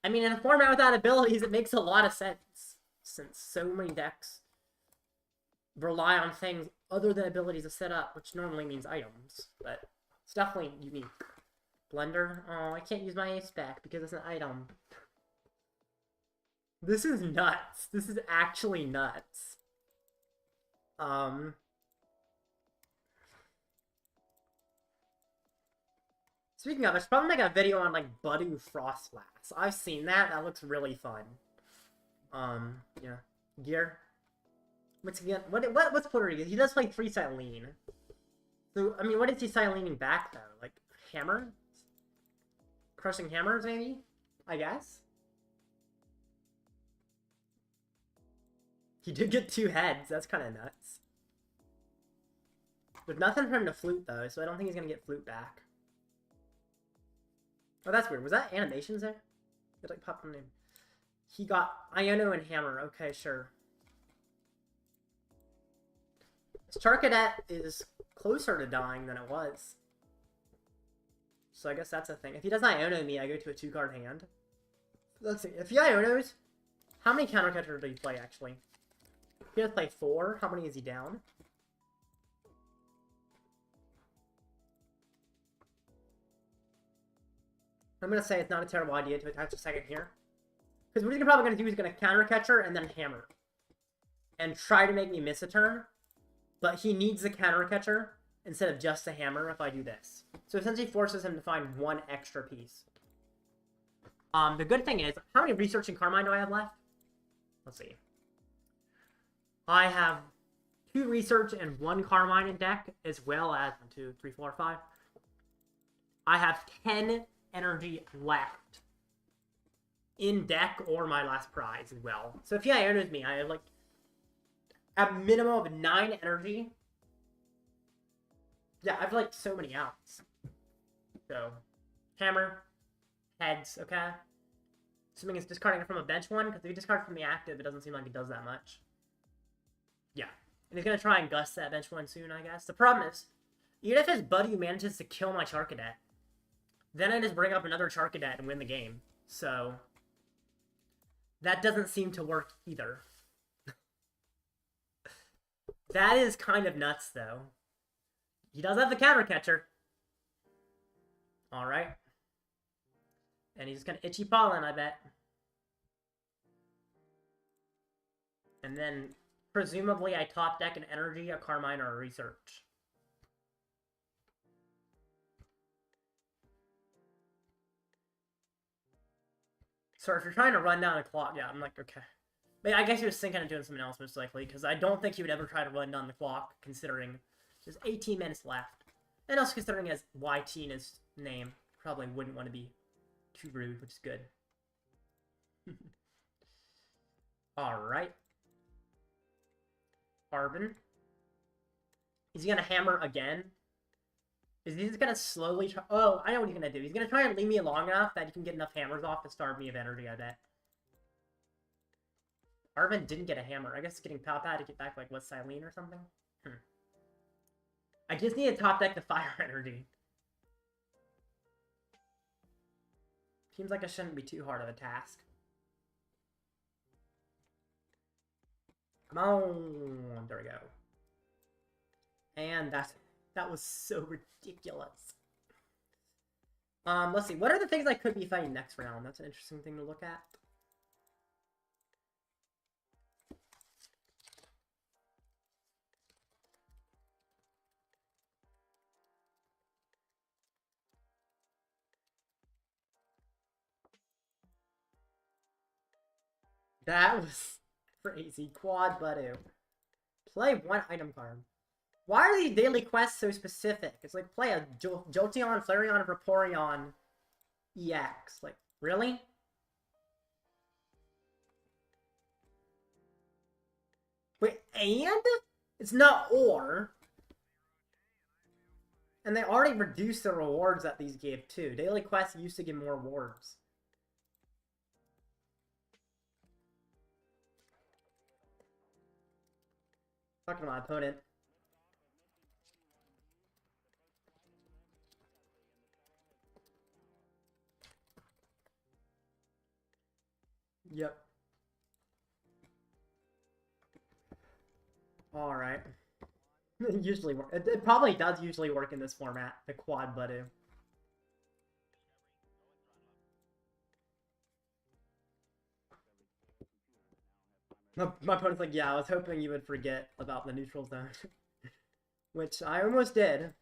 I mean, in a format without abilities, it makes a lot of sense, since so many decks rely on things other than abilities to set up, which normally means items, but it's definitely unique. Blender? Oh, I can't use my ace back because it's an item. This is nuts. This is actually nuts. Speaking of, I should probably make a video on, like, Buddy Frostlass. I've seen that. That looks really fun. Yeah. Gear. What's Puerto He does play 3 Silene. So, I mean, what is he Silening back, though? Like, hammer? Crushing hammers, maybe? I guess? He did get 2 heads. That's kind of nuts. There's nothing for him to flute, though, so I don't think he's going to get flute back. Oh, that's weird. Was that animations there? It, like, popped on in. He got Iono and hammer. Okay, sure. Charcadet is closer to dying than it was. So I guess that's a thing. If he does Iono me, I go to a 2-card hand. Let's see. If he Ionos, how many counter catchers do you play, actually? He does play 4. How many is he down? I'm going to say it's not a terrible idea to attach a second here. Because what he's probably going to do is going to counter catcher and then hammer. And try to make me miss a turn. But he needs the counter catcher instead of just a hammer if I do this. So essentially forces him to find 1 extra piece. The good thing is, how many research in Carmine do I have left? Let's see. I have 2 research and 1 Carmine in deck, as well as 1, 2, 3, 4, 5. I have 10 energy left. in deck or my last prize as well. So if yeah, it was me. I have like a minimum of 9 energy. Yeah, I have like so many outs. So hammer, heads, okay. Assuming it's discarding it from a bench one, because if you discard from the active, it doesn't seem like it does that much. Yeah. And he's gonna try and gust that bench one soon, I guess. The problem is, even if his buddy manages to kill my Charcadet, then I just bring up another Charcadet and win the game. So that doesn't seem to work either. That is kind of nuts, though. He does have the counter catcher. Alright. And he's gonna Itchy Pollen, I bet. And then, presumably, I top deck an Energy, a Carmine, or a Research. So if you're trying to run down a clock, yeah, I'm like, okay. But I guess he was thinking of doing something else, most likely, because I don't think he would ever try to run down the clock, considering there's 18 minutes left. And also considering he has YT in his name. Probably wouldn't want to be too rude, which is good. Alright. Arvin. Is he gonna hammer again? Is he just gonna slowly try? Oh, I know what he's gonna do. He's gonna try and leave me long enough that he can get enough hammers off to starve me of energy, I bet. Arvin didn't get a hammer. I guess getting Palpad to get back, like, what, Silene or something? I just need to top deck the fire energy. Seems like it shouldn't be too hard of a task. Come on. There we go. And that was so ridiculous. Let's see. What are the things I could be fighting next round? That's an interesting thing to look at. That was crazy. Quad Buddy. Play 1 item card. Why are these daily quests so specific? It's like, play a Jolteon, Flareon, and Vaporeon EX. Like, really? Wait, and? It's not or. And they already reduced the rewards that these gave, too. Daily quests used to give more rewards. Talking to my opponent. Yep. Alright. Usually work. It probably does usually work in this format, the Quad Buddy. My opponent's like, yeah, I was hoping you would forget about the neutral zone. Which I almost did.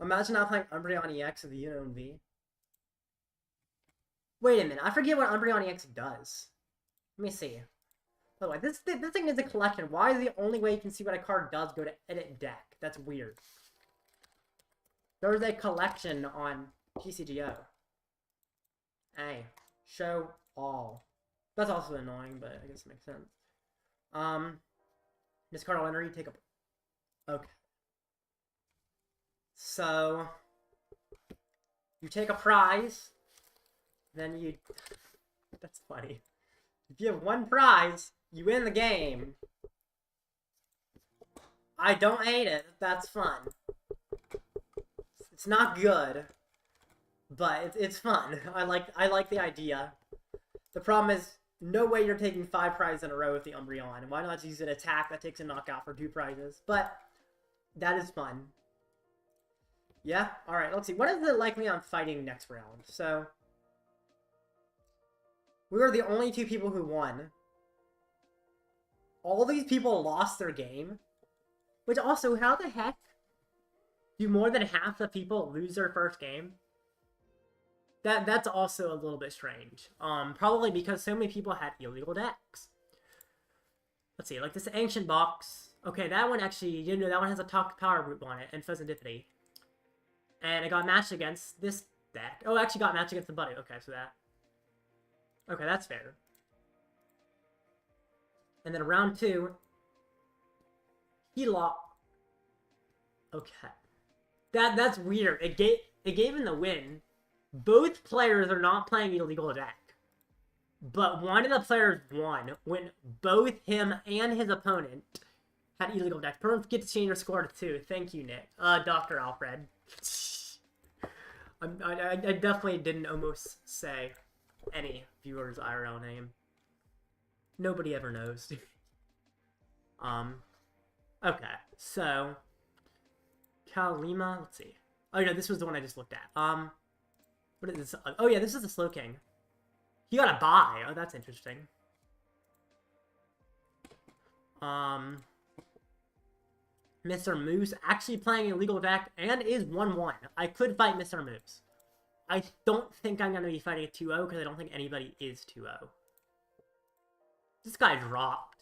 Imagine not playing Umbreon EX of the Unown V. Wait a minute, I forget what Umbreon EX does. Let me see. By the way, this thing is a collection. Why is the only way you can see what a card does go to edit deck? That's weird. There's a collection on PCGO. Hey, show all. That's also annoying, but I guess it makes sense. Discard all energy, take a... Okay. So, you take a prize, then you... That's funny. If you have 1 prize, you win the game. I don't hate it. That's fun. It's not good, but it's fun. I like the idea. The problem is, no way you're taking 5 prizes in a row with the Umbreon. Why not use an attack that takes a knockout for 2 prizes? But that is fun. Yeah? Alright, let's see. What is it likely I'm fighting next round? So, we were the only 2 people who won. All these people lost their game. Which also, how the heck do more than half the people lose their first game? That's also a little bit strange. Probably because so many people had illegal decks. Let's see, like this Ancient Box. Okay, that one actually, that one has a Talk Power Group on it, and Fuzz and Dippity. And it got matched against this deck. Oh, it actually got matched against the Buddy. Okay, so that... Okay, that's fair. And then round 2, he lost. Okay. That's weird. It gave him the win. Both players are not playing illegal deck. But one of the players won when both him and his opponent had illegal decks. Don't forget to change your score to 2. Thank you, Nick. Dr. Alfred. I definitely didn't almost say any viewer's IRL name. Nobody ever knows. Okay, so Kalima, let's see. Oh no, this was the one I just looked at. What is this? Oh yeah, this is the Slow King. He got a bye. Oh, that's interesting. Mr. Moose actually playing a legal deck and is 1-1. I could fight Mr. Moose. I don't think I'm going to be fighting a 2-0 because I don't think anybody is 2-0. This guy dropped.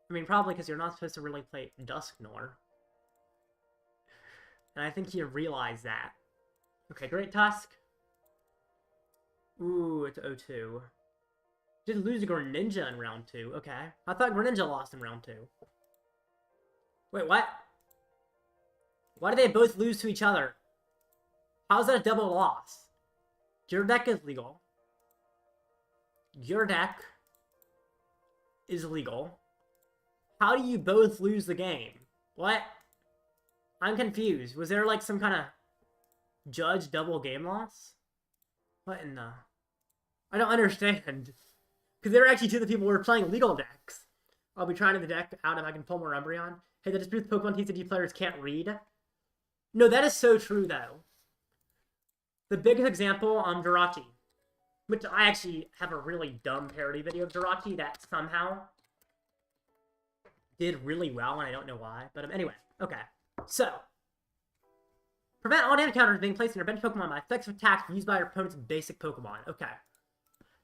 I mean, probably because you're not supposed to really play Dusknoir. And I think he realized that. Okay, Great Tusk. Ooh, it's 0-2. Did lose to Greninja in round 2. Okay. I thought Greninja lost in round 2. Wait, what? Why did they both lose to each other? How's that a double loss? Your deck is legal. Your deck is legal. How do you both lose the game? What? I'm confused. Was there like some kind of judge double game loss? What in the... I don't understand. Because there are actually 2 of the people who were playing legal decks. I'll be trying the deck out if I can pull more Umbreon. Hey, the dispute with Pokemon TCG players can't read. No, that is so true, though. The biggest example, Jirachi. Which I actually have a really dumb parody video of Jirachi that somehow did really well, and I don't know why. But anyway, okay. So, prevent all damage counters being placed in your bench Pokemon by effective attacks used by your opponent's basic Pokemon. Okay.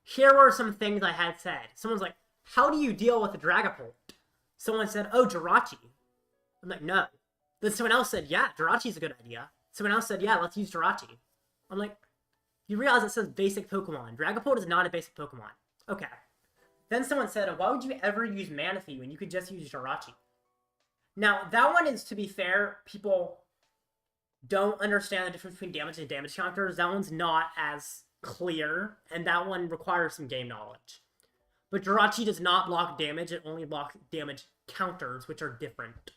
Here were some things I had said. Someone's like, how do you deal with a Dragapult? Someone said, oh, Jirachi. I'm like, no. Then someone else said, yeah, Jirachi's a good idea. Someone else said, yeah, let's use Jirachi. I'm like, you realize it says basic Pokemon. Dragapult is not a basic Pokemon. Okay. Then someone said, why would you ever use Manaphy when you could just use Jirachi? Now, that one is, to be fair, people don't understand the difference between damage and damage counters. That one's not as clear, and that one requires some game knowledge. But Jirachi does not block damage, it only blocks damage counters, which are different.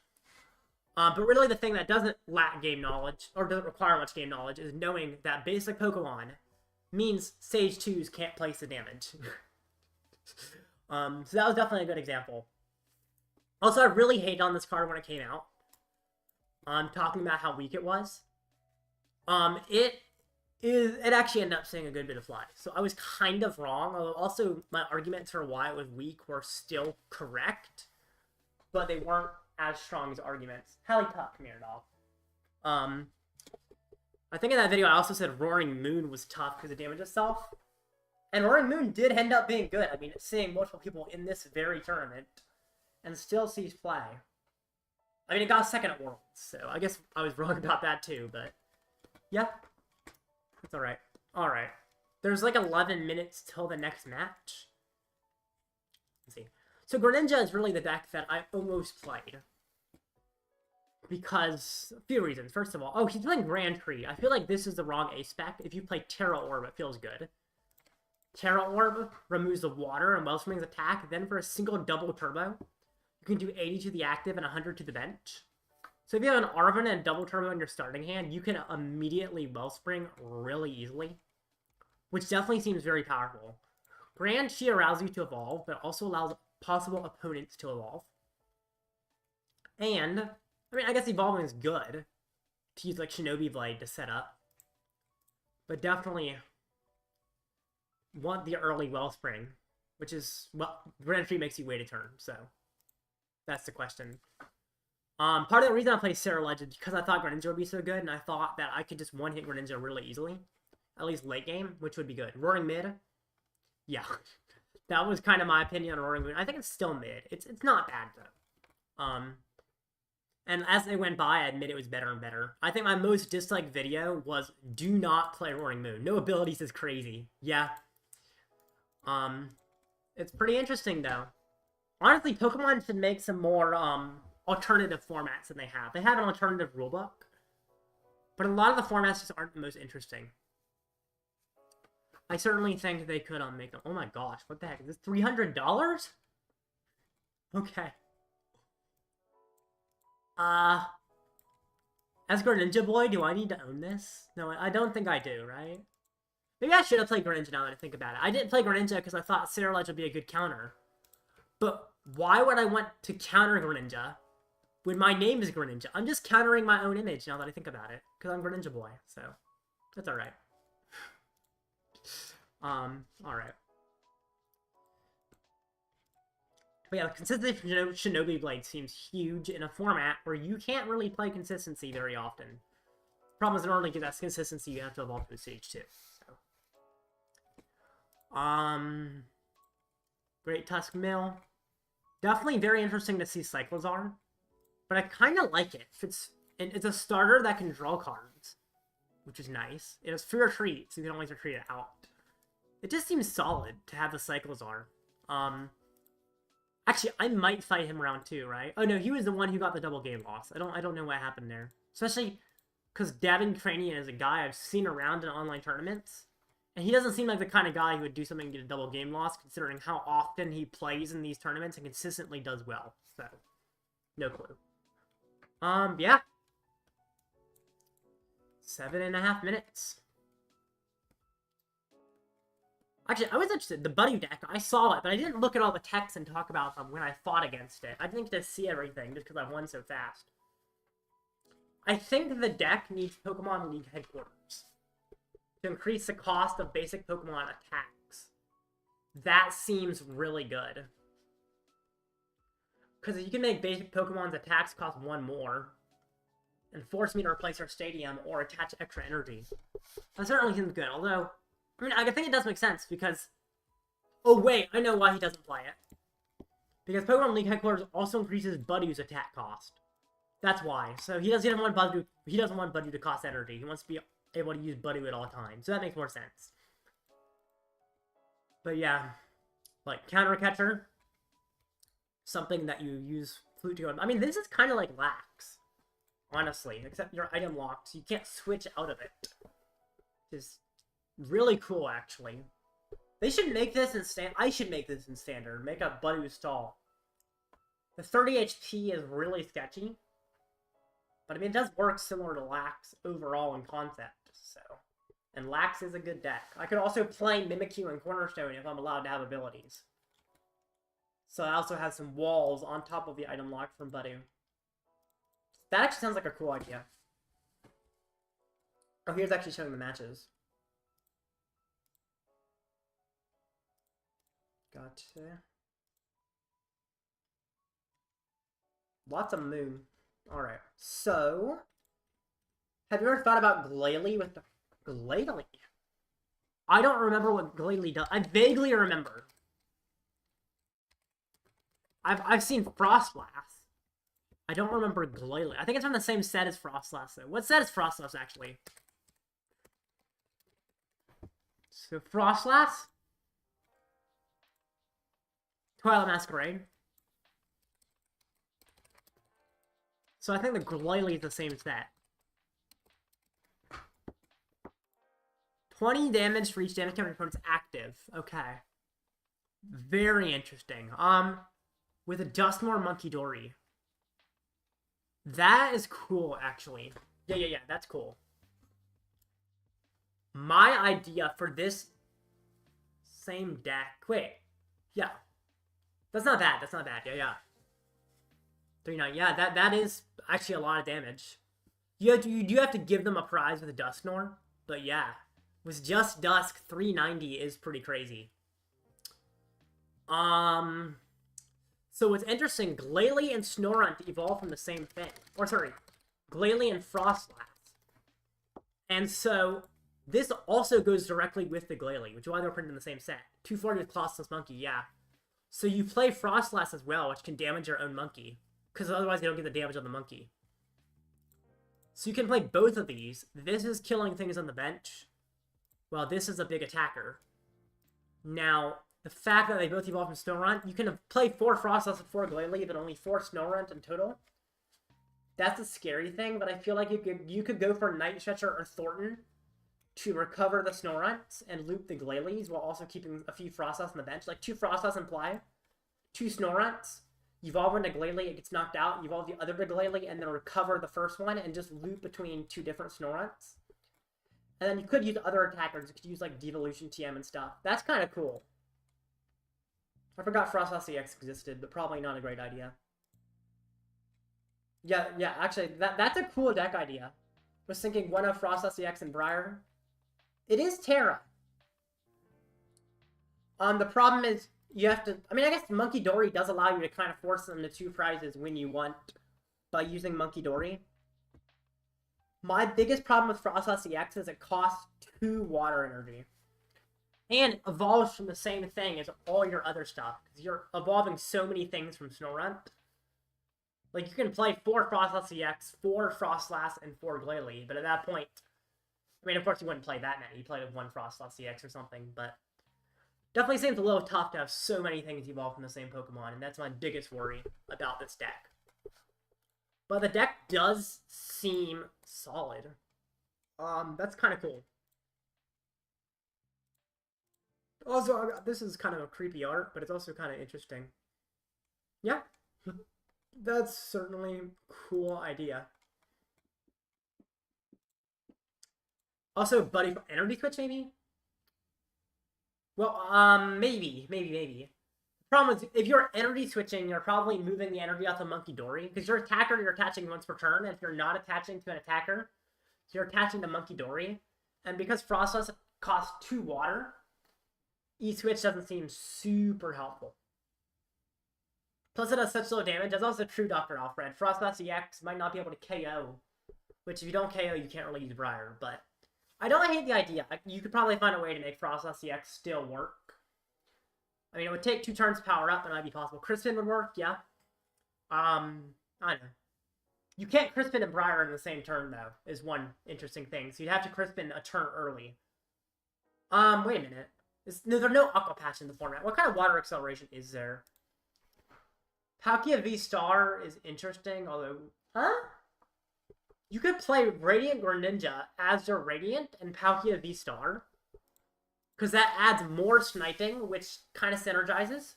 But really the thing that doesn't lack game knowledge, or doesn't require much game knowledge, is knowing that basic Pokemon means Stage 2s can't place the damage. So that was definitely a good example. Also, I really hated on this card when it came out. Talking about how weak it was. It actually ended up seeing a good bit of fly. So I was kind of wrong, although also my arguments for why it was weak were still correct. But they weren't as strong as arguments. Hallie Pup, come here, dog. I think in that video I also said Roaring Moon was tough because it damaged itself. And Roaring Moon did end up being good. I mean, seeing multiple people in this very tournament and still sees play. I mean, it got second at Worlds, so I guess I was wrong about that too, but yeah. It's alright. Alright. There's like 11 minutes till the next match. Let's see. So Greninja is really the deck that I almost played. Because, a few reasons. First of all, oh, he's playing Grand Tree. I feel like this is the wrong A-spec. If you play Terra Orb, it feels good. Terra Orb removes the water and Wellspring's attack. Then for a single double turbo, you can do 80 to the active and 100 to the bench. So if you have an Arven and double turbo in your starting hand, you can immediately Wellspring really easily. Which definitely seems very powerful. Grand Chi allows you to evolve, but also allows possible opponents to evolve. And, I mean, I guess evolving is good. To use like Shinobi Blade to set up. But definitely want the early Wellspring. Which is, well, Grand Tree makes you wait a turn, so that's the question. Part of the reason I play Ceruledge is because I thought Greninja would be so good, and I thought that I could just one-hit Greninja really easily. At least late game, which would be good. Roaring Mid? Yeah. That was kind of my opinion on Roaring Moon. I think it's still mid. It's not bad, though. And as they went by, I admit it was better and better. I think my most disliked video was do not play Roaring Moon. No abilities is crazy. Yeah. It's pretty interesting, though. Honestly, Pokemon should make some more, alternative formats than they have. They have an alternative rulebook, but a lot of the formats just aren't the most interesting. I certainly think they could, make them. Oh my gosh, what the heck? Is this $300? Okay. As Greninja Boy, do I need to own this? No, I don't think I do, right? Maybe I should have played Greninja now that I think about it. I didn't play Greninja because I thought Ceruledge would be a good counter. But why would I want to counter Greninja when my name is Greninja? I'm just countering my own image now that I think about it. Because I'm Greninja Boy, so that's alright. Alright. But yeah, the consistency for Shinobi Blade seems huge in a format where you can't really play consistency very often. Problem is, in order to get that consistency, you have to evolve to a stage 2. So. Great Tusk Mill. Definitely very interesting to see Cyclozar. But I kind of like it. It's a starter that can draw cards, which is nice. It has free retreat, so you can always retreat it out. It just seems solid to have the Cyclozar. Actually, I might fight him round 2, right? Oh no, he was the one who got the double game loss. I don't know what happened there. Especially because Davin Cranian is a guy I've seen around in online tournaments. And he doesn't seem like the kind of guy who would do something to get a double game loss, considering how often he plays in these tournaments and consistently does well. So, no clue. Yeah. 7.5 minutes. Actually, I was interested. The Buddy deck, I saw it, but I didn't look at all the text and talk about them when I fought against it. I didn't get to see everything just because I won so fast. I think the deck needs Pokemon League headquarters to increase the cost of basic Pokemon attacks. That seems really good. Because if you can make basic Pokemon's attacks cost 1 more, and force me to replace our stadium or attach extra energy, that certainly seems good. Although, I mean, I think it does make sense because... Oh wait, I know why he doesn't play it. Because Pokemon League headquarters also increases Buddy's attack cost. That's why. So he doesn't want Buddy to cost energy. He wants to be able to use Buddy at all times. So that makes more sense. But yeah, like counter catcher, something that you use Flute to go. I mean, this is kind of like Lax, honestly, except your item locked, so you can't switch out of it. Just really cool, actually. They should make this in standard. I should make this in standard. Make a Buddy stall. The 30 HP is really sketchy. But I mean, it does work similar to Lax overall in concept, so. And Lax is a good deck. I could also play Mimikyu and Cornerstone if I'm allowed to have abilities. So I also have some walls on top of the item lock from Buddy. That actually sounds like a cool idea. Oh, here's actually showing the matches. Gotcha. Lots of moon. Alright, so... Have you ever thought about Glalie with the... Glalie? I don't remember what Glalie does. I vaguely remember. I've seen Frostlass. I don't remember Glalie. I think it's from the same set as Frostlass, though. What set is Frostlass, actually? So, Frostlass? Twilight Masquerade. So I think the Glalie is the same set. 20 damage for each damage counter opponent's active. Okay. Very interesting. With a Dustmore Monkey Dory. That is cool, actually. Yeah, that's cool. My idea for this same deck... Wait. Yeah. That's not bad. Yeah. 3-9. Yeah, that is actually a lot of damage. You do have to give them a prize with a Dusknor, but yeah. With just Dusk, 390 is pretty crazy. So what's interesting, Glalie and Snorunt evolve from the same thing. Or sorry, Glalie and Frostlass. And so this also goes directly with the Glalie, which is why they're printed in the same set. 240 with Classless Monkey, yeah. So you play Frostlass as well, which can damage your own monkey. because otherwise you don't get the damage on the monkey. So you can play both of these. This is killing things on the bench, while this is a big attacker. Now, the fact that they both evolve from Snorunt, you can play 4 Frostless and 4 Glalie, but only 4 Snorunt in total. That's a scary thing, but I feel like you could go for Night Stretcher or Thornton to recover the Snorunts and loop the Glalies while also keeping a few Frostless on the bench. Like 2 Frostless in play, 2 Snorunts, evolve into Glalie, it gets knocked out, evolve the other Glalie, and then recover the first one and just loop between 2 different Snorunts. And then you could use other attackers. You could use like Devolution TM and stuff. That's kind of cool. I forgot Frostless EX existed, but probably not a great idea. Yeah, actually, that's a cool deck idea. I was thinking one of Frostless EX and Briar. It is Terra. The problem is you have to... I mean, I guess Monkey Dory does allow you to kind of force them to 2 prizes when you want by using Monkey Dory. My biggest problem with Frostless EX is it costs 2 water energy. And it evolves from the same thing as all your other stuff. Because you're evolving so many things from Snorunt. Like, you can play 4 Frostless EX, 4 Frostlass, and 4 Glalie. But at that point... I mean, of course you wouldn't play that many. You play with 1 Frostless EX or something, but... Definitely seems a little tough to have so many things evolve from the same Pokemon, and that's my biggest worry about this deck. But the deck does seem solid. That's kind of cool. Also, this is kind of a creepy art, but it's also kind of interesting. Yeah. That's certainly a cool idea. Also, Buddy, Energy Switch, maybe? Well, maybe. The problem is, if you're energy switching, you're probably moving the energy off the Monkey Dory. Because your attacker, you're attaching once per turn, and if you're not attaching to an attacker, you're attaching to Monkey Dory. And because Frostless costs 2 water, E-Switch doesn't seem super helpful. Plus it does such low damage. That's also true Dr. Alfred. Frostless EX might not be able to KO. Which, if you don't KO, you can't really use Briar, but... I don't hate the idea. You could probably find a way to make Frostless EX still work. I mean, it would take 2 turns to power up, but it might be possible. Crispin would work, yeah. I don't know. You can't Crispin and Briar in the same turn, though, is one interesting thing. So you'd have to Crispin a turn early. Wait a minute. No, there's no Aqua Patch in the format. What kind of water acceleration is there? Palkia V-Star is interesting, although... Huh? You could play Radiant Greninja as your Radiant and Palkia V-Star. Because that adds more sniping, which kind of synergizes.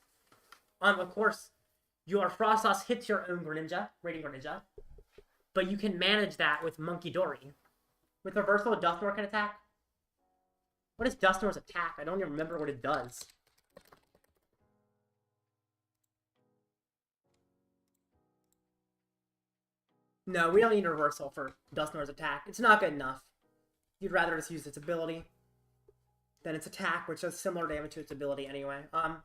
Of course, your Frostless hits your own Greninja, Radiant Greninja. But you can manage that with Monkey Dory. With Reversal, Dusknoir can attack. What is Dusknoir's attack? I don't even remember what it does. No, we don't need a Reversal for Dusknoir's attack. It's not good enough. You'd rather just use its ability than its attack, which does similar damage to its ability anyway. But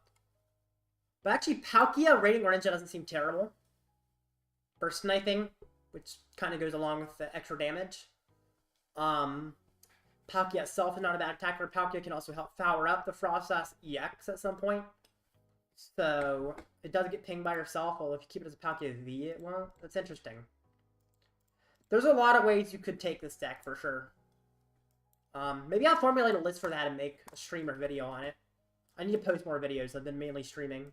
actually, Palkia Radiant Greninja doesn't seem terrible for sniping, which kind of goes along with the extra damage. Palkia itself is not a bad attacker. Palkia can also help power up the Frostless EX at some point. So, it does get pinged by yourself, although if you keep it as a Palkia V, it won't. That's interesting. There's a lot of ways you could take this deck, for sure. Maybe I'll formulate a list for that and make a stream or video on it. I need to post more videos. I've been mainly streaming.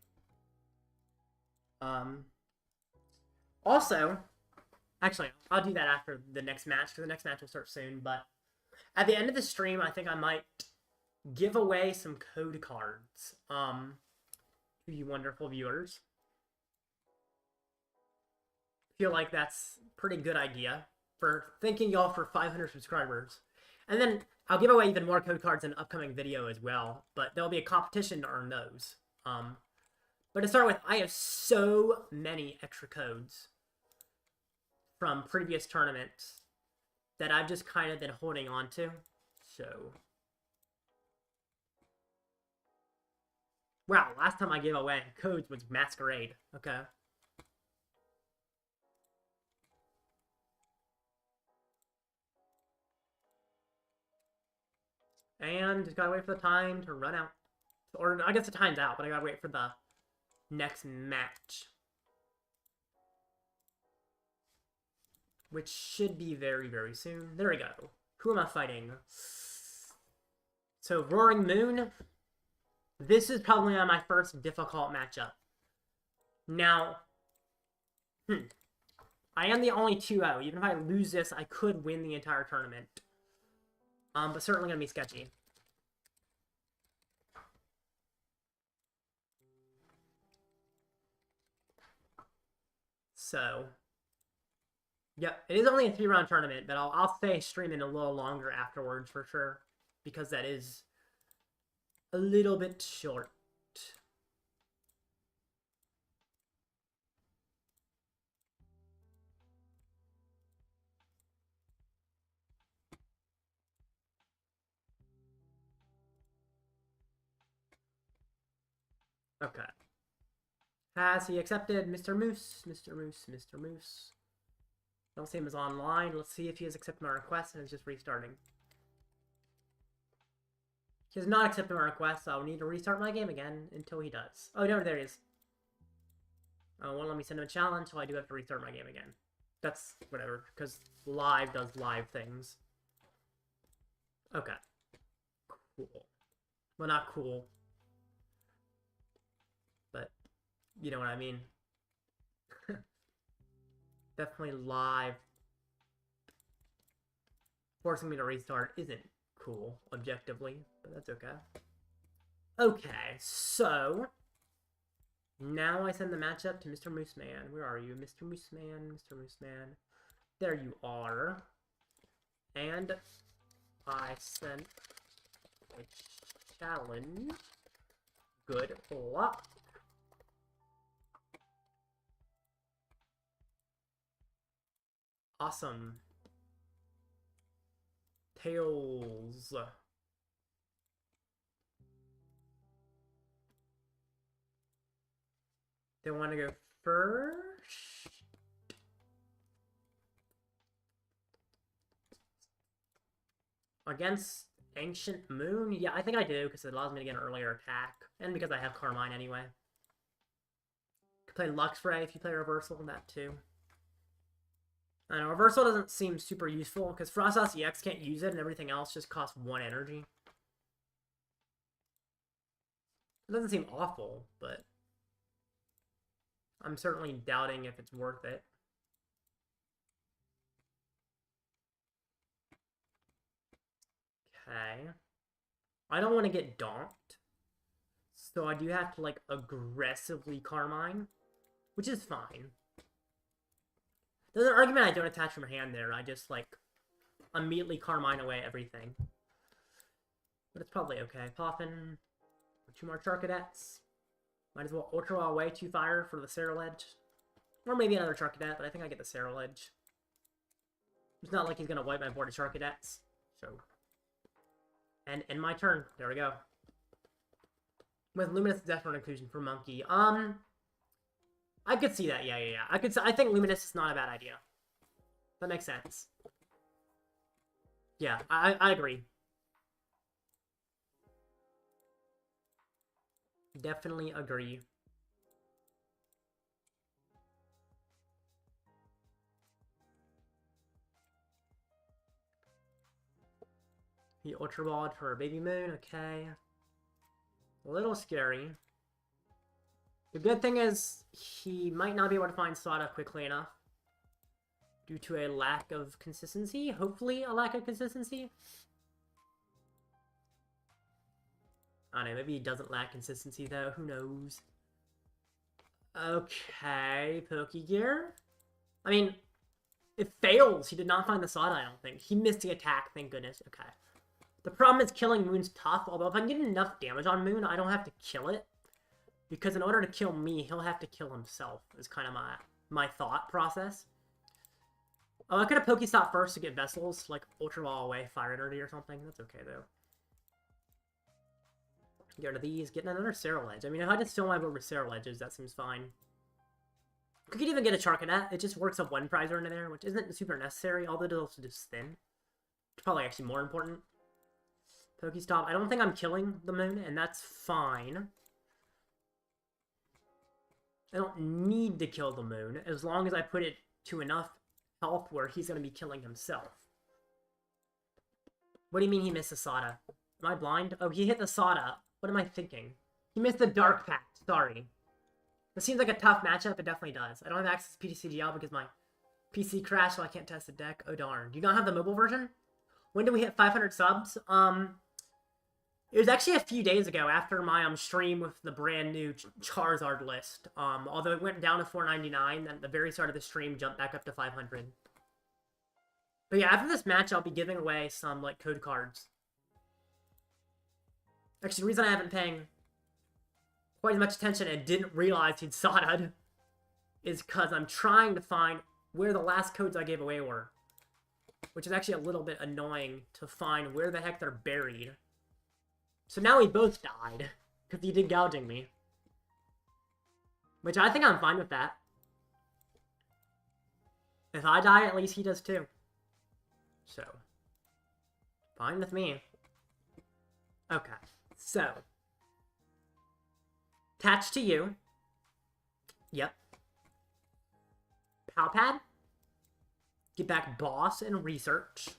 Also, actually, I'll do that after the next match, because the next match will start soon, but at the end of the stream, I think I might give away some code cards, to you wonderful viewers. Feel like that's a pretty good idea for thanking y'all for 500 subscribers. And then I'll give away even more code cards in an upcoming video as well, but there'll be a competition to earn those. But to start with, I have so many extra codes from previous tournaments that I've just kind of been holding on to. So, wow, last time I gave away codes was Masquerade. Okay. And just gotta wait for the time to run out. Or, I guess the time's out, but I gotta wait for the next match. which should be very, very soon. There we go. Who am I fighting? So, Roaring Moon. This is probably my first difficult matchup. Now, I am the only 2-0. Even if I lose this, I could win the entire tournament. But certainly gonna be sketchy. So, yep, it is only a 3-round tournament, but I'll stay streaming a little longer afterwards for sure, because that is a little bit short. Okay. Has he accepted Mr. Moose? Mr. Moose, Mr. Moose. Don't see him as online. Let's see if he has accepted my request and is just restarting. He has not accepted my request, so I'll need to restart my game again until he does. Oh, no, there he is. Oh, won't let me send him a challenge, so I do have to restart my game again. That's whatever, because live does live things. Okay. Cool. Well, not cool. But, you know what I mean. Definitely live. Forcing me to restart isn't cool, objectively, but that's okay. Okay, so now I send the matchup to Mr. Mooseman. Where are you, Mr. Mooseman? Mr. Mooseman. There you are. And I sent a challenge. Good luck. Awesome. Tails. They want to go first? Against Ancient Moon? Yeah, I think I do, because it allows me to get an earlier attack. And because I have Carmine anyway. Could play Luxray if you play Reversal, that too. I know, Reversal doesn't seem super useful, because Frostos EX can't use it, and everything else just costs 1 energy. It doesn't seem awful, but I'm certainly doubting if it's worth it. Okay. I don't want to get Donked, so I do have to, like, aggressively Carmine, which is fine. There's an argument I don't attach from hand there. I just, like, immediately Carmine away everything. But it's probably okay. Poffin. 2 more Charcadets. Might as well Ultra away 2 fire for the Ceruledge. Or maybe another Charcadet, but I think I get the Ceruledge. It's not like he's going to wipe my board of Charcadets. So. And in my turn. There we go. With Luminous Deathborn Inclusion for Monkey. I could see that, yeah. I think Luminous is not a bad idea. That makes sense. Yeah, I agree. Definitely agree. He Ultra Balled for a Baby Moon, okay. A little scary. The good thing is, he might not be able to find Sada quickly enough. Due to a lack of consistency. Hopefully a lack of consistency. I don't know, maybe he doesn't lack consistency though, who knows. Okay, Pokégear. I mean, it fails. He did not find the Sada, I don't think. He missed the attack, thank goodness. Okay. The problem is killing Moon's tough, although if I can get enough damage on Moon, I don't have to kill it. Because in order to kill me, he'll have to kill himself, is kind of my thought process. Oh, I could have PokéStop first to get Vessels, like Ultra Ball away, Fire Energy or something. That's okay, though. Get rid of these, getting another Ceruledge. I mean, if I just fill my board with Ceruledges, that seems fine. We could even get a Charcadet. It just works up 1 prizer into there, which isn't super necessary, although it's also just thin. It's probably actually more important. PokéStop. I don't think I'm killing the Moon, and that's fine. I don't need to kill the Moon, as long as I put it to enough health where he's going to be killing himself. What do you mean he missed the Sada? Am I blind? Oh, he hit the Sada. What am I thinking? He missed the Dark Pact. Sorry. This seems like a tough matchup. It definitely does. I don't have access to PTCGL because my PC crashed, so I can't test the deck. Oh, darn. Do you not have the mobile version? When did we hit 500 subs? It was actually a few days ago after my stream with the brand new Charizard list. Although it went down to 499, then at the very start of the stream jumped back up to 500. But yeah, after this match, I'll be giving away some, like, code cards. Actually, the reason I haven't been paying quite as much attention and didn't realize he'd Sada'd is because I'm trying to find where the last codes I gave away were. Which is actually a little bit annoying to find where the heck they're buried. So now we both died, because he did gouging me. Which I think I'm fine with that. If I die, at least he does too. So, fine with me. Okay, so. Attach to you. Yep. Palpad. Get back boss and research.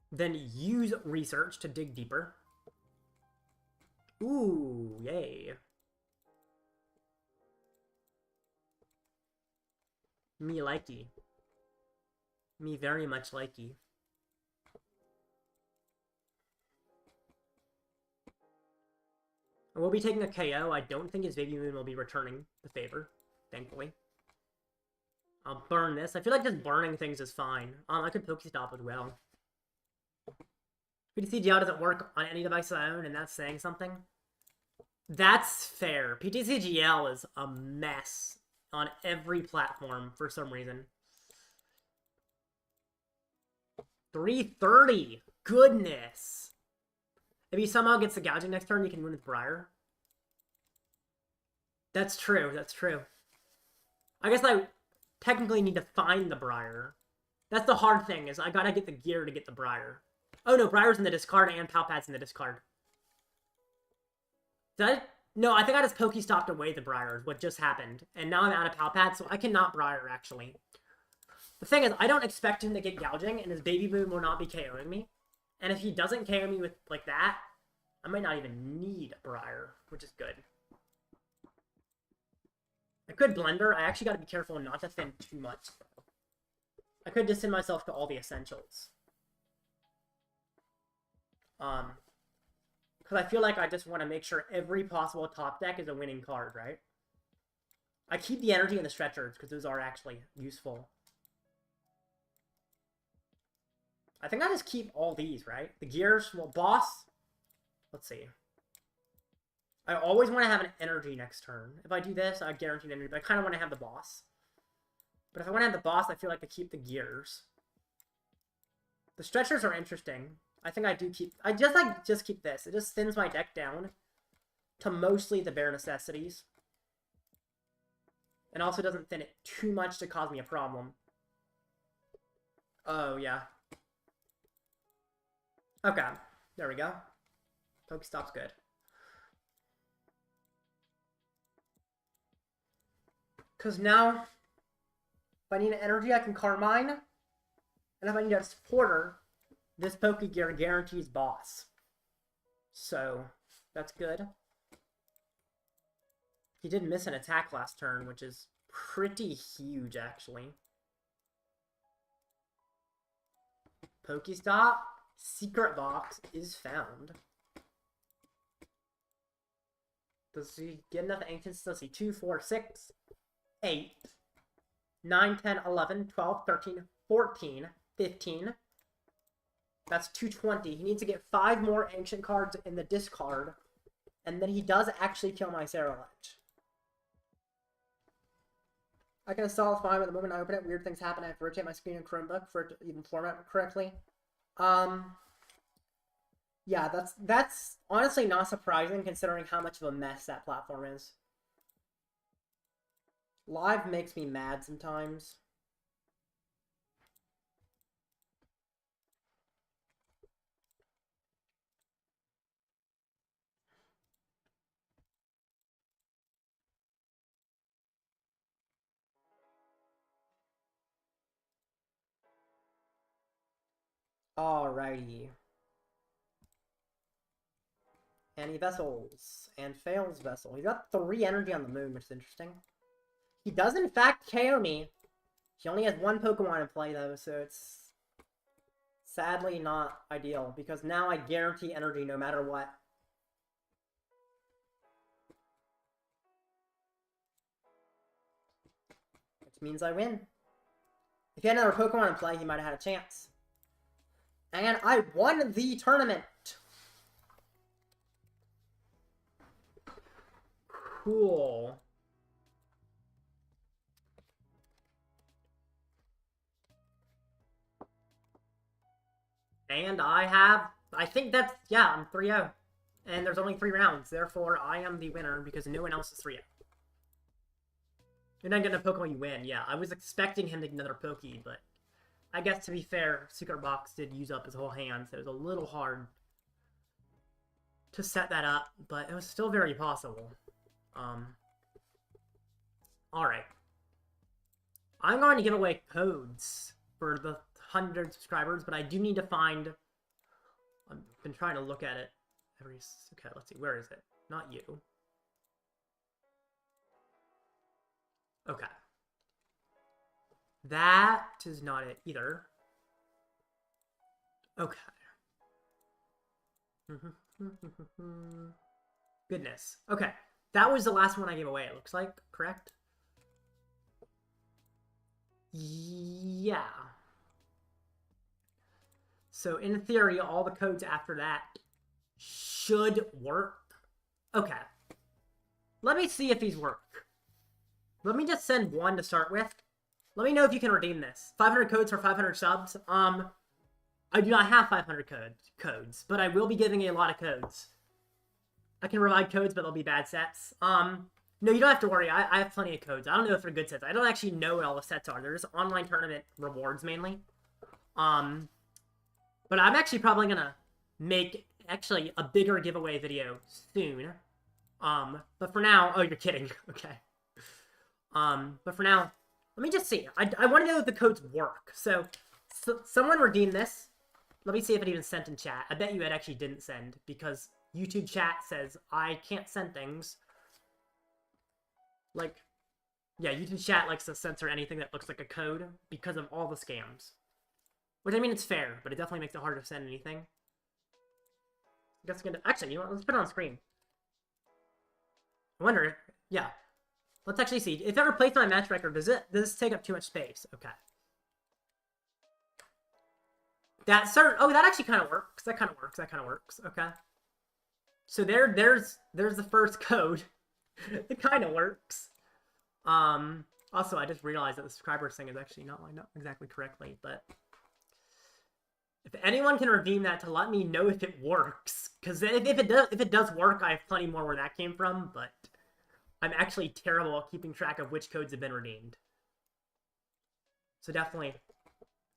Then use research to dig deeper. Ooh, yay. Me likey. Me very much likey. I will be taking a KO. I don't think his Baby Moon will be returning the favor, thankfully. I'll burn this. I feel like just burning things is fine. I could PokéStop as well. PTCGL doesn't work on any device I own, and that's saying something. That's fair. PTCGL is a mess on every platform for some reason. 330! Goodness! If he somehow gets the gouging next turn, you can win with Briar. That's true, that's true. I guess I technically need to find the Briar. That's the hard thing, is I gotta get the gear to get the Briar. Oh no, Briar's in the discard and Palpad's in the discard. Did I? No, I think I just PokéStopped away the Briar, what just happened. And now I'm out of Palpad, so I cannot Briar, actually. The thing is, I don't expect him to get gouging, and his Baby Boom will not be KOing me. And if he doesn't KO me with, like, that, I might not even need Briar, which is good. I could Blender. I actually gotta be careful not to thin too much, though. I could just send myself to all the essentials. Because I feel like I just want to make sure every possible top deck is a winning card, right? I keep the energy and the stretchers, because those are actually useful. I think I just keep all these, right? The gears, well, boss. Let's see. I always want to have an energy next turn. If I do this, I guarantee an energy, but I kind of want to have the boss. But if I want to have the boss, I feel like I keep the gears. The stretchers are interesting. I think I do keep... I just keep this. It just thins my deck down to mostly the bare necessities. And also doesn't thin it too much to cause me a problem. Oh, yeah. Okay. There we go. PokéStop's good. Because now, if I need an energy, I can Carmine. And if I need a supporter, this Pokégear guarantees boss. So, that's good. He did miss an attack last turn, which is pretty huge, actually. PokéStop, secret box is found. Does he get enough ancients? Let's see, 2, 4, 6, 8, 9, 10, 11, 12, 13, 14, 15. That's 220. He needs to get 5 more ancient cards in the discard. And then he does actually kill my Ceruledge. I can install fine, but the moment I open it, weird things happen. I have to rotate my screen in Chromebook for it to even format correctly. Yeah, that's honestly not surprising considering how much of a mess that platform is. Live makes me mad sometimes. Alrighty. And he vessels. And fails vessel. He got 3 energy on the moon, which is interesting. He does in fact KO me. He only has 1 Pokemon in play though, so it's sadly not ideal, because now I guarantee energy no matter what. Which means I win. If he had another Pokemon in play, he might have had a chance. And I won the tournament! Cool. And I think that's, yeah, I'm 3-0. And there's only 3 rounds, therefore I am the winner because no one else is 3-0. You're not getting a Pokemon, you win. Yeah, I was expecting him to get another Poke, but I guess to be fair, Secret Box did use up his whole hand, so it was a little hard to set that up, but it was still very possible. Alright. I'm going to give away codes for the 100 subscribers, but I do need to find... I've been trying to look at it every... Okay, let's see. Where is it? Not you. Okay. That is not it either. Okay. Goodness. Okay. That was the last one I gave away, it looks like. Correct? Yeah. So, in theory, all the codes after that should work. Okay. Let me see if these work. Let me just send 1 to start with. Let me know if you can redeem this. 500 codes for 500 subs. I do not have 500 codes, but I will be giving a lot of codes. I can provide codes, but they'll be bad sets. No, you don't have to worry. I have plenty of codes. I don't know if they're good sets. I don't actually know what all the sets are. They're just online tournament rewards, mainly. But I'm actually probably gonna make, actually, a bigger giveaway video soon. But for now... Oh, you're kidding. Okay. But for now, let me just see. I want to know if the codes work. So someone redeemed this. Let me see if it even sent in chat. I bet you it actually didn't send, because YouTube chat says I can't send things. Like, yeah, YouTube chat likes to censor anything that looks like a code because of all the scams. Which, I mean, it's fair, but it definitely makes it hard to send anything. I guess it's gonna... Actually, you know what? Let's put it on screen. I wonder... Yeah. Let's actually see. If it replaced my match record, does this take up too much space? Okay. Oh, that actually kind of works. That kind of works. Okay. So there's the first code. It kind of works. Also, I just realized that the subscribers thing is actually not lined up exactly correctly, but if anyone can redeem that to let me know if it works, because if it does work, I have plenty more where that came from, but I'm actually terrible at keeping track of which codes have been redeemed. So definitely,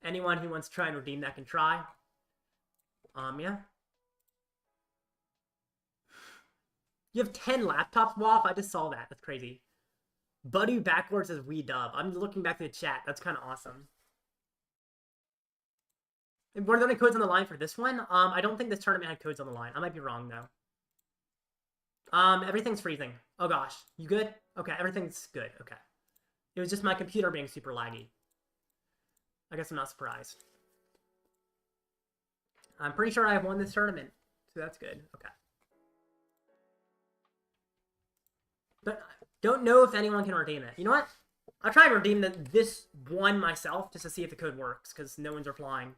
anyone who wants to try and redeem that can try. Yeah. You have 10 laptops, WAF? I just saw that. That's crazy. Buddy backwards is dub. I'm looking back to the chat. That's kind of awesome. And were there any codes on the line for this one? I don't think this tournament had codes on the line. I might be wrong, though. Everything's freezing. Oh gosh. You good? Okay, everything's good. Okay. It was just my computer being super laggy. I guess I'm not surprised. I'm pretty sure I've won this tournament, so that's good. Okay. But don't know if anyone can redeem it. You know what? I'll try and redeem this one myself just to see if the code works, because no one's replying.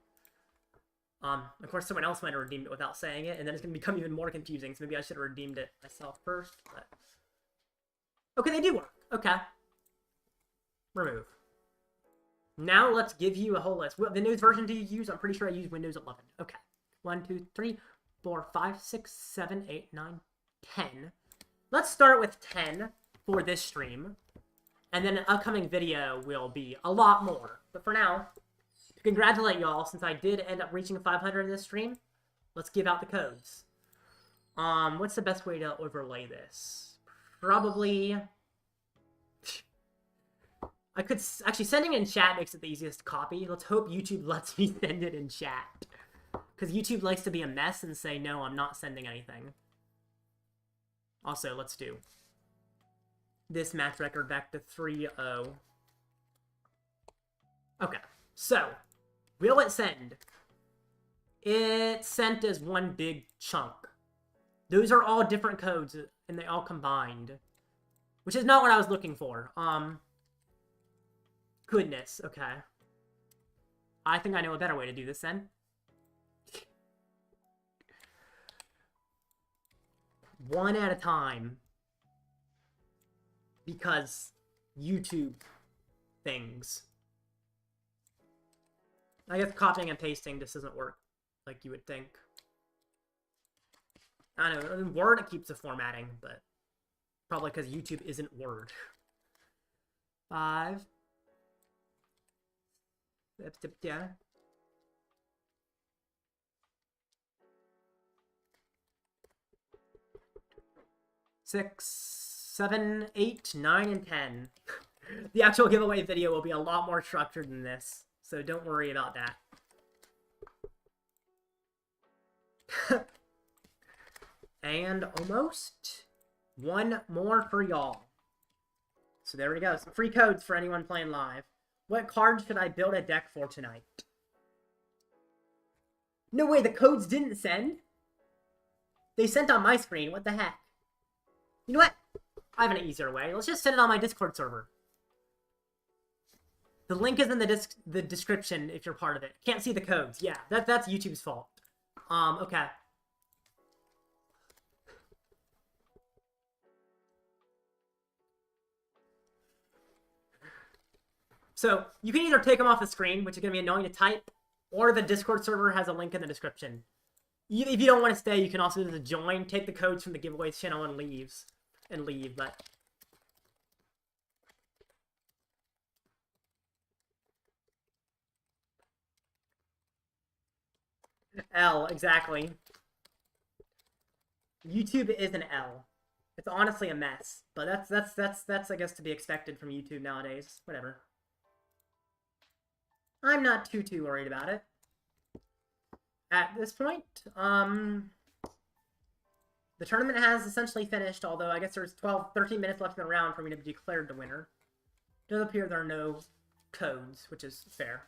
Of course, someone else might have redeemed it without saying it, and then it's going to become even more confusing, so maybe I should have redeemed it myself first, but... Okay, they do work. Okay. Remove. Now let's give you a whole list. What Windows version do you use? I'm pretty sure I use Windows 11. Okay. 1, 2, 3, 4, 5, 6, 7, 8, 9, 10. Let's start with 10 for this stream. And then an upcoming video will be a lot more. But for now, to congratulate y'all, since I did end up reaching 500 in this stream, let's give out the codes. What's the best way to overlay this? Probably... Actually, sending it in chat makes it the easiest to copy. Let's hope YouTube lets me send it in chat. Because YouTube likes to be a mess and say, no, I'm not sending anything. Also, let's do this match record back to 3-0. Okay, so, will it send? It sent as one big chunk. Those are all different codes, and they all combined. Which is not what I was looking for. Goodness, okay. I think I know a better way to do this then. One at a time. Because YouTube things. I guess copying and pasting just doesn't work like you would think. I don't know, in Word it keeps the formatting, but probably because YouTube isn't Word. 5. Yeah. 6, 7, 8, 9, and 10. The actual giveaway video will be a lot more structured than this, so don't worry about that. And almost one more for y'all. So there we go. Some free codes for anyone playing live. What cards should I build a deck for tonight? No way, the codes didn't send? They sent on my screen. What the heck? You know what? I have an easier way. Let's just send it on my Discord server. The link is in the description if you're part of it. Can't see the codes. Yeah, that's YouTube's fault. Okay. So, you can either take them off the screen, which is going to be annoying to type, or the Discord server has a link in the description. If you don't want to stay, you can also do the join, take the codes from the giveaways channel and leave, but... L, exactly. YouTube is an L. It's honestly a mess, but that's I guess to be expected from YouTube nowadays. Whatever. I'm not too worried about it. At this point, the tournament has essentially finished, although I guess there's 13 minutes left in the round for me to be declared the winner. It does appear there are no codes, which is fair.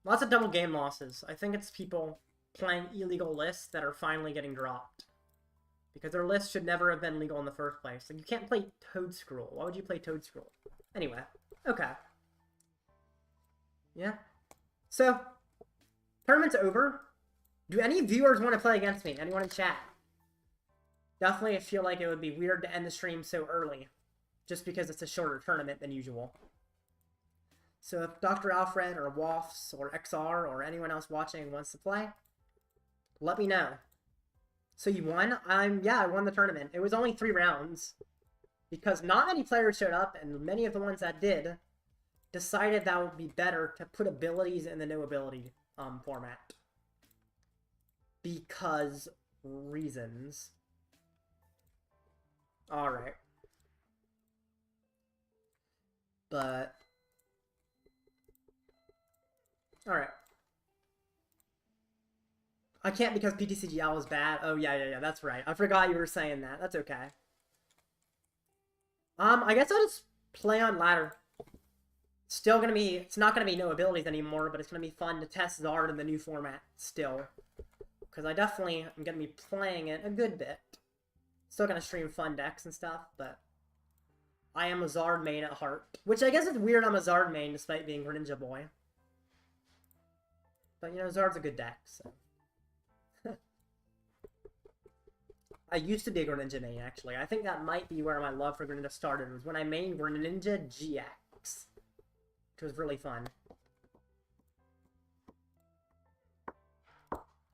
Lots of double game losses. I think it's people playing illegal lists that are finally getting dropped. Because their lists should never have been legal in the first place. Like, you can't play Toad Scroll. Why would you play Toad Scroll? Anyway, okay. Yeah. So, tournament's over. Do any viewers want to play against me? Anyone in chat? Definitely I feel like it would be weird to end the stream so early. Just because it's a shorter tournament than usual. So if Dr. Alfred or Wafts or XR or anyone else watching wants to play, let me know. So you won? Yeah, I won the tournament. It was only 3 rounds. Because not many players showed up, and many of the ones that did decided that would be better to put abilities in the no ability format. Because reasons. Alright. But... Alright. I can't because PTCGL is bad. Oh, yeah, that's right. I forgot you were saying that. That's okay. I guess I'll just play on ladder. Still gonna be... It's not gonna be no abilities anymore, but it's gonna be fun to test Zard in the new format still. Because I definitely am gonna be playing it a good bit. Still gonna stream fun decks and stuff, but... I am a Zard main at heart. Which I guess is weird I'm a Zard main despite being Greninja Boy. But, you know, Zard's a good deck, so... I used to be a Greninja main, actually. I think that might be where my love for Greninja started, was when I mained Greninja GX. Which was really fun.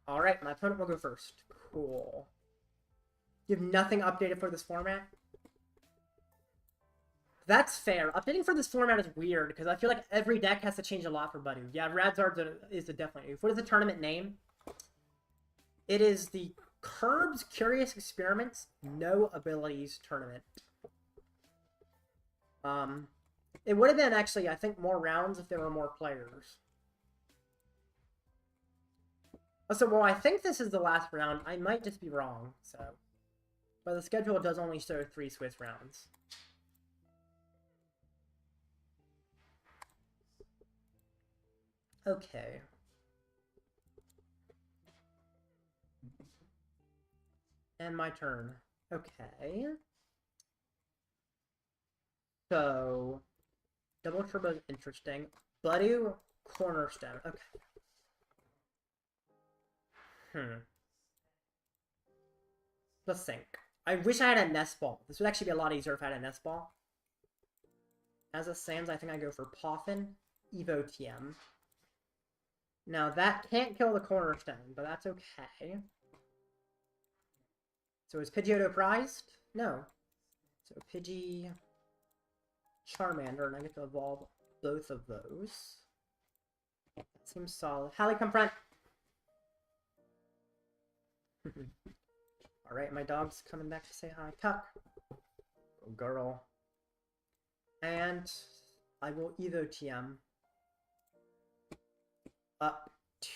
Alright, my opponent will go first. Cool. You have nothing updated for this format? That's fair. Updating for this format is weird, because I feel like every deck has to change a lot for Buddy. Yeah, Radzard is a definitely... What is the tournament name? It is the Curbs Curious Experiments No Abilities Tournament. It would have been, actually, I think, more rounds if there were more players. So, well, I think this is the last round. I might just be wrong, so... But the schedule does only show 3 Swiss rounds. Okay. And my turn. Okay. So... Double Turbo is interesting. Buddy, Cornerstone. Okay. Let's think. I wish I had a nest ball. This would actually be a lot easier if I had a nest ball. As it stands, I think I go for Poffin, Evo TM. Now, that can't kill the Cornerstone, but that's okay. So is Pidgeotto prized? No. So Pidgey, Charmander, and I get to evolve both of those. That seems solid. Hallie, come front! Alright, my dog's coming back to say hi. Tuck! Oh, girl. And I will Evo TM up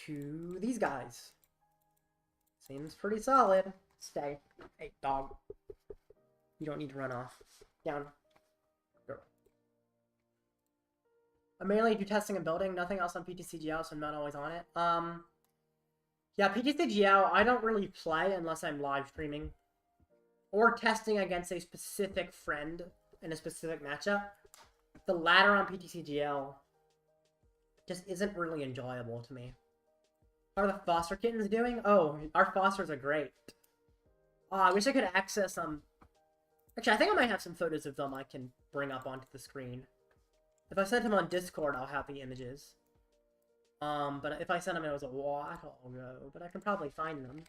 to these guys. Seems pretty solid. Stay. Hey, dog. You don't need to run off. Down. Girl. I mainly do testing and building. Nothing else on PTCGL, so I'm not always on it. Yeah, PTCGL, I don't really play unless I'm live streaming. Or testing against a specific friend in a specific matchup. The latter on PTCGL just isn't really enjoyable to me. How are the foster kittens doing? Oh, our fosters are great. Oh, I wish I could access them. Actually, I think I might have some photos of them I can bring up onto the screen. If I send them on Discord, I'll have the images. But if I send them, it was a while ago. But I can probably find them.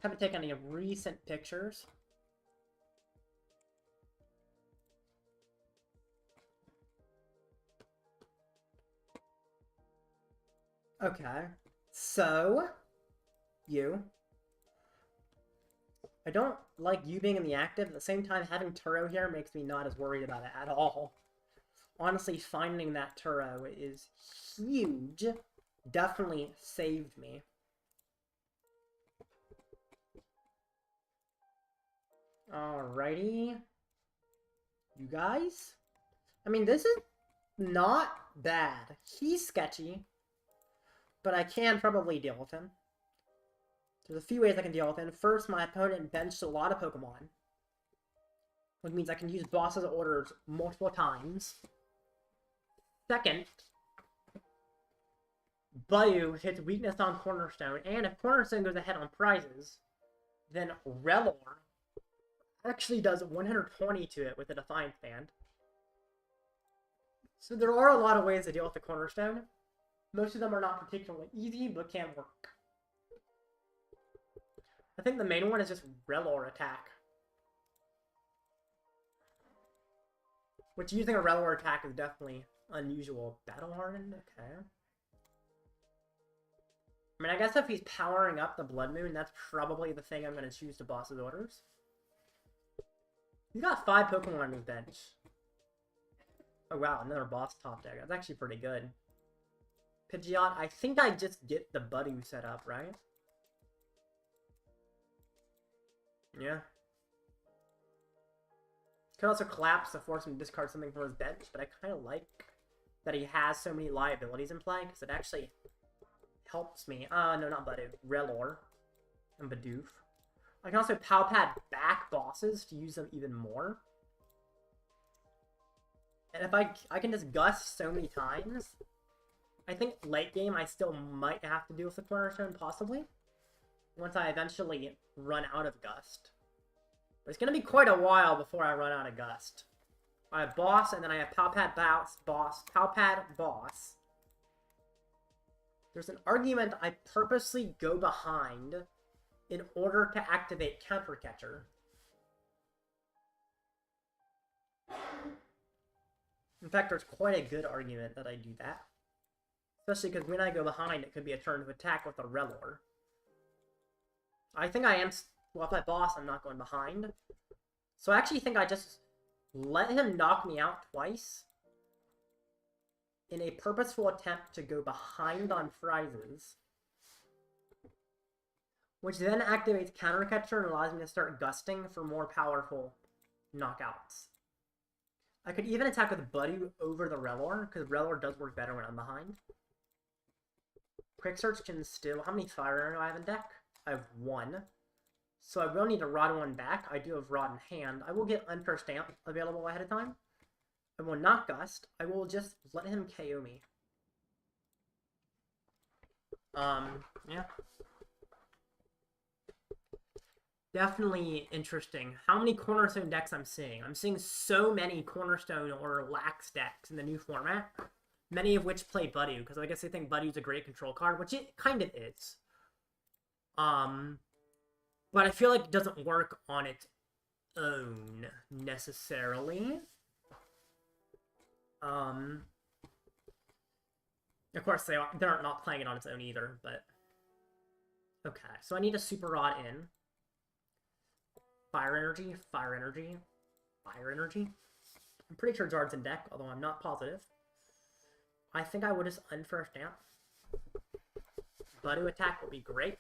Haven't taken any recent pictures. Okay. So, you. I don't like you being in the active. At the same time, having Turo here makes me not as worried about it at all. Honestly, finding that Turo is huge. Definitely saved me. Alrighty. You guys? I mean, this is not bad. He's sketchy. But I can probably deal with him. There's a few ways I can deal with him. First, my opponent benched a lot of Pokemon. Which means I can use boss's orders multiple times. Second, Buddy hits weakness on Cornerstone. And if Cornerstone goes ahead on prizes, then Relor actually does 120 to it with a Defiance Band. So there are a lot of ways to deal with the Cornerstone. Most of them are not particularly easy, but can work. I think the main one is just Relor attack. Which, using a Relor attack is definitely unusual. Battle Hardened? Okay. I mean, I guess if he's powering up the Blood Moon, that's probably the thing I'm going to choose to boss's orders. He's got 5 Pokemon on his bench. Oh wow, another boss top deck. That's actually pretty good. Pidgeot, I think I just get the Buddy set up, right? Yeah. Could also collapse to force him to discard something from his bench, but I kind of like that he has so many liabilities in play, because it actually helps me. No, not Buddy. Relor. And Bidoof. I can also Palpad back bosses to use them even more. And if I can just Gust so many times, I think late game I still might have to deal with the Cornerstone, possibly. Once I eventually run out of Gust. But it's going to be quite a while before I run out of Gust. I have Boss, and then I have Palpad Boss, Palpad Boss. There's an argument I purposely go behind in order to activate Counter Catcher. In fact, there's quite a good argument that I do that. Especially because when I go behind, it could be a turn to attack with a Relor. I think I am... Well, if I boss, I'm not going behind. So I actually think I just let him knock me out twice in a purposeful attempt to go behind on prizes which then activates Counter Catcher and allows me to start gusting for more powerful knockouts. I could even attack with Buddy over the Rellor, because Rellor does work better when I'm behind. Quick Search can still... How many Fire do I have in deck? I have 1. So I will need to Rod 1 back. I do have Rod in hand. I will get Unfair Stamp available ahead of time. I will not Gust. I will just let him KO me. Yeah. Definitely interesting. How many Cornerstone decks I'm seeing? I'm seeing so many Cornerstone or Lax decks in the new format. Many of which play Buddy, because I guess they think Buddy's a great control card, which it kind of is. But I feel like it doesn't work on its own, necessarily. Of course, they're not playing it on its own either, but... Okay, so I need a Super Rod in. Fire Energy, Fire Energy, Fire Energy. I'm pretty sure Zard's in deck, although I'm not positive. I think I would just Unfair Stamp. Buddy attack would be great.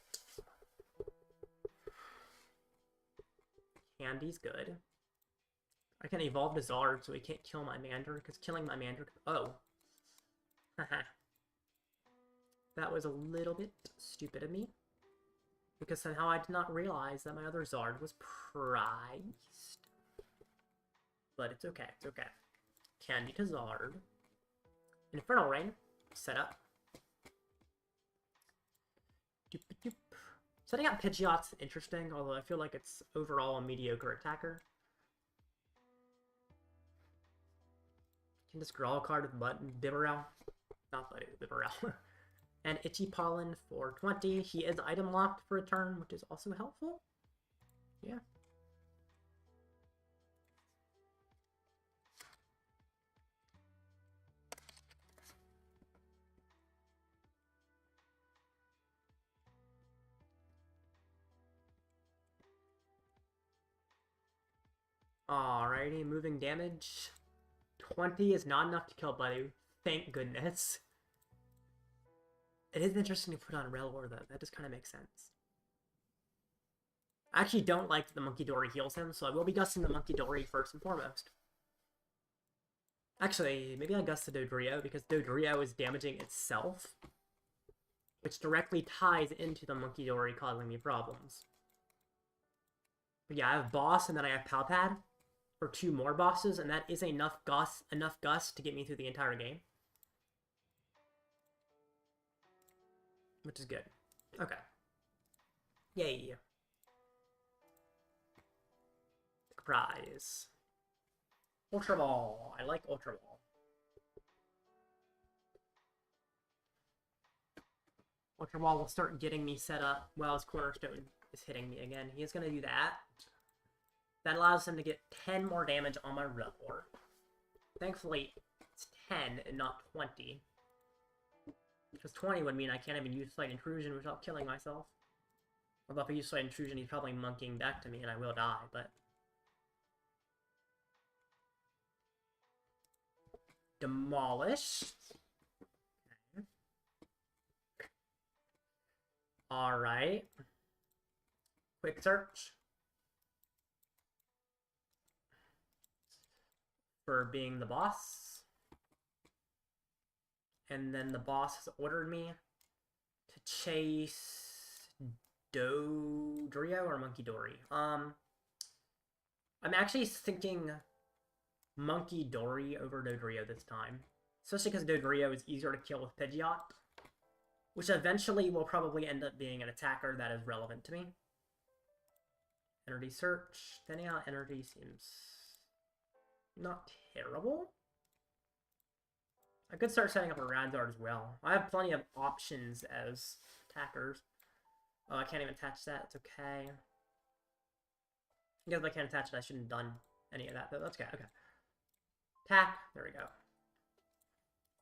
Candy's good. I can evolve to Zard so he can't kill my Mandarin, because killing my Mandarin... Oh. Haha. That was a little bit stupid of me. Because somehow I did not realize that my other Zard was prized. But it's okay, it's okay. Candy to Zard. Infernal Rain. Set up. Doop doop. Setting up Pidgeot's interesting, although I feel like it's overall a mediocre attacker. Can just draw a card with button Bibarel. Not Buddy, Bibarel. And Itchy Pollen for 20. He is item locked for a turn, which is also helpful. Yeah. Alrighty, moving damage. 20 is not enough to kill Buddy. Thank goodness. It is interesting to put on Rellor, though. That just kind of makes sense. I actually don't like that the Monkey Dory heals him, so I will be gusting the Monkey Dory first and foremost. Actually, maybe I gust the Dodrio, because Dodrio is damaging itself, which directly ties into the Monkey Dory causing me problems. But yeah, I have Boss, and then I have Palpad for 2 more bosses, and that is enough gust to get me through the entire game. Which is good. Okay. Yay. Surprise. Ultra Ball. I like Ultra Ball. Ultra Ball will start getting me set up while his Cornerstone is hitting me again. He is going to do that. That allows him to get 10 more damage on my Rellor. Thankfully, it's 10 and not 20. Because 20 would mean I can't even use Slight Intrusion without killing myself. Although if I use Slight Intrusion, he's probably monkeying back to me and I will die, but... Demolish. Okay. Alright. Quick Search. For being the boss. And then the boss has ordered me to chase Dodrio or Monkey Dory. I'm actually thinking Monkey Dory over Dodrio this time. Especially because Dodrio is easier to kill with Pidgeot. Which eventually will probably end up being an attacker that is relevant to me. Energy Search. Thinning out energy seems not terrible. I could start setting up a Radzard as well. I have plenty of options as attackers. Oh, I can't even attach that. It's okay. I guess if I can't attach it, I shouldn't have done any of that, but that's okay. Okay. Attack. There we go.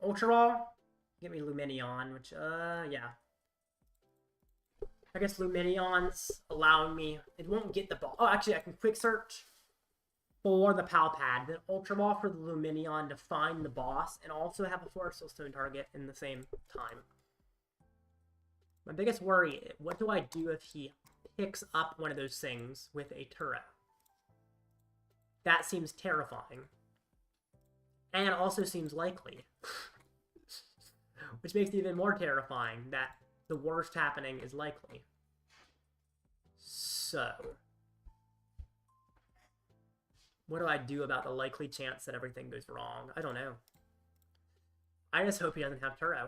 Ultra Ball. Get me Lumineon, which, yeah. I guess Lumineon's allowing me... It won't get the ball. Oh, actually, I can Quick Search for the Palpad, then Ultra Ball for the Lumineon to find the boss, and also have a Forest Stone target in the same time. My biggest worry, what do I do if he picks up one of those things with a Turo. That seems terrifying. And also seems likely. Which makes it even more terrifying that the worst happening is likely. So, what do I do about the likely chance that everything goes wrong? I don't know. I just hope he doesn't have Turo.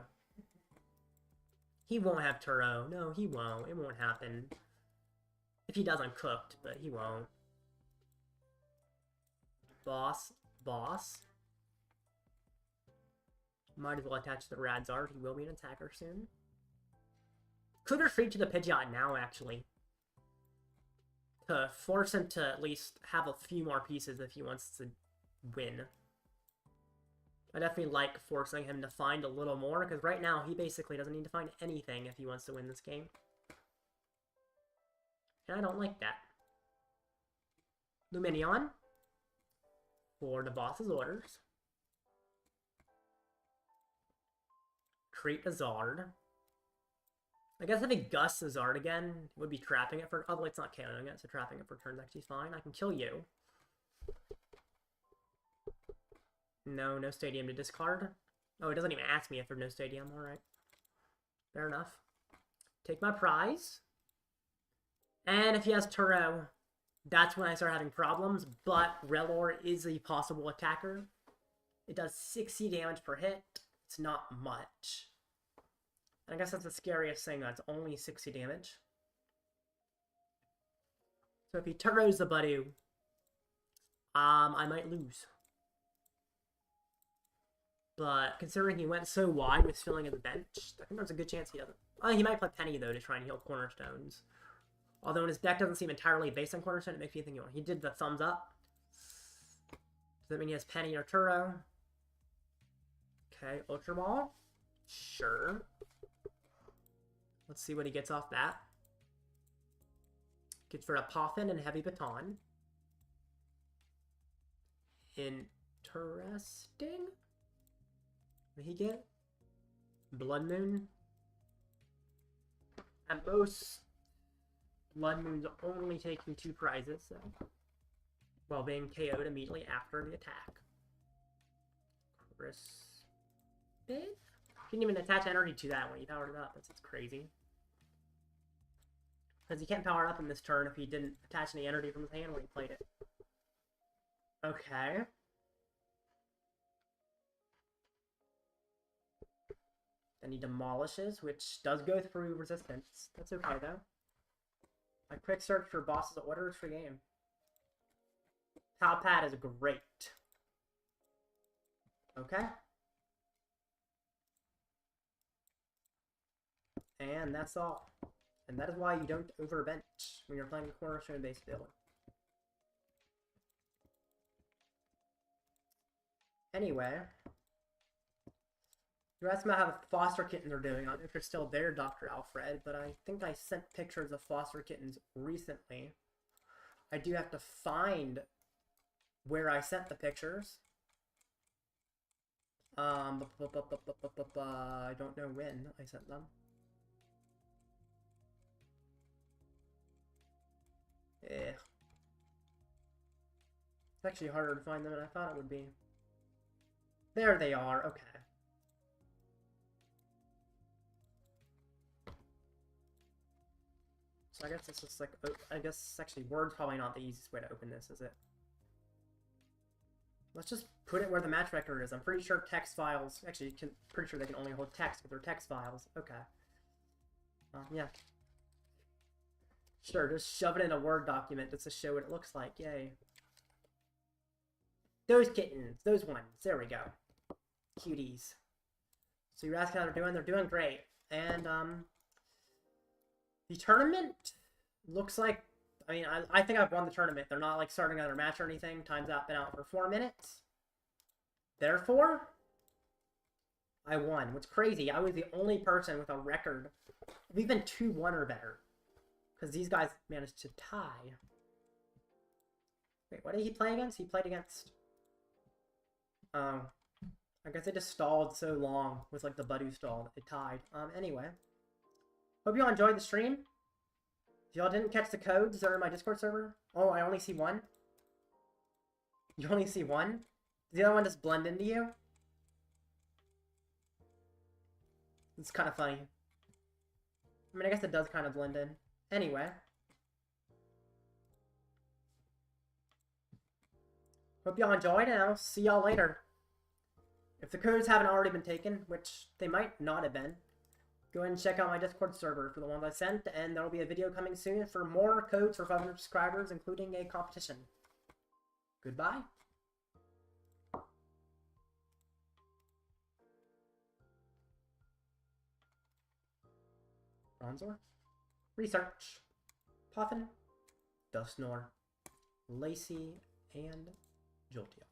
He won't have Turo. No, he won't. It won't happen. If he does, I'm cooked, but he won't. Boss. Might as well attach the Radzard. He will be an attacker soon. Could retreat to the Pidgeot now, actually. To force him to at least have a few more pieces if he wants to win. I definitely like forcing him to find a little more, because right now he basically doesn't need to find anything if he wants to win this game. And I don't like that. Luminion. For the boss's orders. Treat a Zard. I guess if he gusts a Zard again, would be trapping it for... Although it's not KOing it, so trapping it for turns actually fine. I can kill you. No stadium to discard. Oh, it doesn't even ask me if there's no stadium. Alright. Fair enough. Take my prize. And if he has Turo, that's when I start having problems. But Relor is a possible attacker. It does 60 damage per hit. It's not much. I guess that's the scariest thing. That's only 60 damage. So if he Turos the Buddy, I might lose. But considering he went so wide with filling of the bench, I think there's a good chance he doesn't. He might play Penny, though, to try and heal Cornerstones. Although his deck doesn't seem entirely based on Cornerstone, it makes me think he did the thumbs up. Does that mean he has Penny or Turo? Okay, Ultra Ball. Sure. Let's see what he gets off that. Gets for a Poffin and Heavy Baton. Interesting. What did he get? Blood Moon. At most, Blood Moon's only taking 2 prizes, so. While being KO'd immediately after the attack. Crispin? Couldn't even attach energy to that when he powered it up. That's crazy. Because he can't power it up in this turn if he didn't attach any energy from his hand when he played it. Okay. Then he demolishes, which does go through resistance. That's okay, though. I quick search for boss's orders for game. Palpad is great. Okay. And that's all. And that is why you don't overbench when you're playing a Cornerstone-based build. Anyway. You asked me how the foster kittens are doing. I don't know if you're still there, Dr. Alfred, but I think I sent pictures of foster kittens recently. I do have to find where I sent the pictures. I don't know when I sent them. It's actually harder to find them than I thought it would be. There they are, okay. So I guess it's just like, I guess actually Word's probably not the easiest way to open this, is it? Let's just put it where the match record is. I'm pretty sure text files, actually, pretty sure they can only hold text with their text files. Okay. Yeah. Sure, just shove it in a Word document just to show what it looks like. Yay. Those kittens. Those ones. There we go. Cuties. So you're asking how they're doing? They're doing great. And, the tournament looks like... I mean, I think I've won the tournament. They're not, like, starting another match or anything. Time's out, been out for 4 minutes. Therefore, I won. What's crazy, I was the only person with a record of even 2-1 or better. Because these guys managed to tie. Wait, what did he play against? He played against... I guess they just stalled so long with, like, the Buddy stall that they tied. Anyway. Hope you all enjoyed the stream. If y'all didn't catch the codes that are in my Discord server, oh, I only see one. You only see one? Does the other one just blend into you? It's kind of funny. I mean, I guess it does kind of blend in. Anyway. Hope y'all enjoyed, and I'll see y'all later. If the codes haven't already been taken, which they might not have been, go ahead and check out my Discord server for the ones I sent, and there will be a video coming soon for more codes for 500 subscribers, including a competition. Goodbye. Bronzor, Research, Poffin, Dustnor, Lacey, and Jolteon.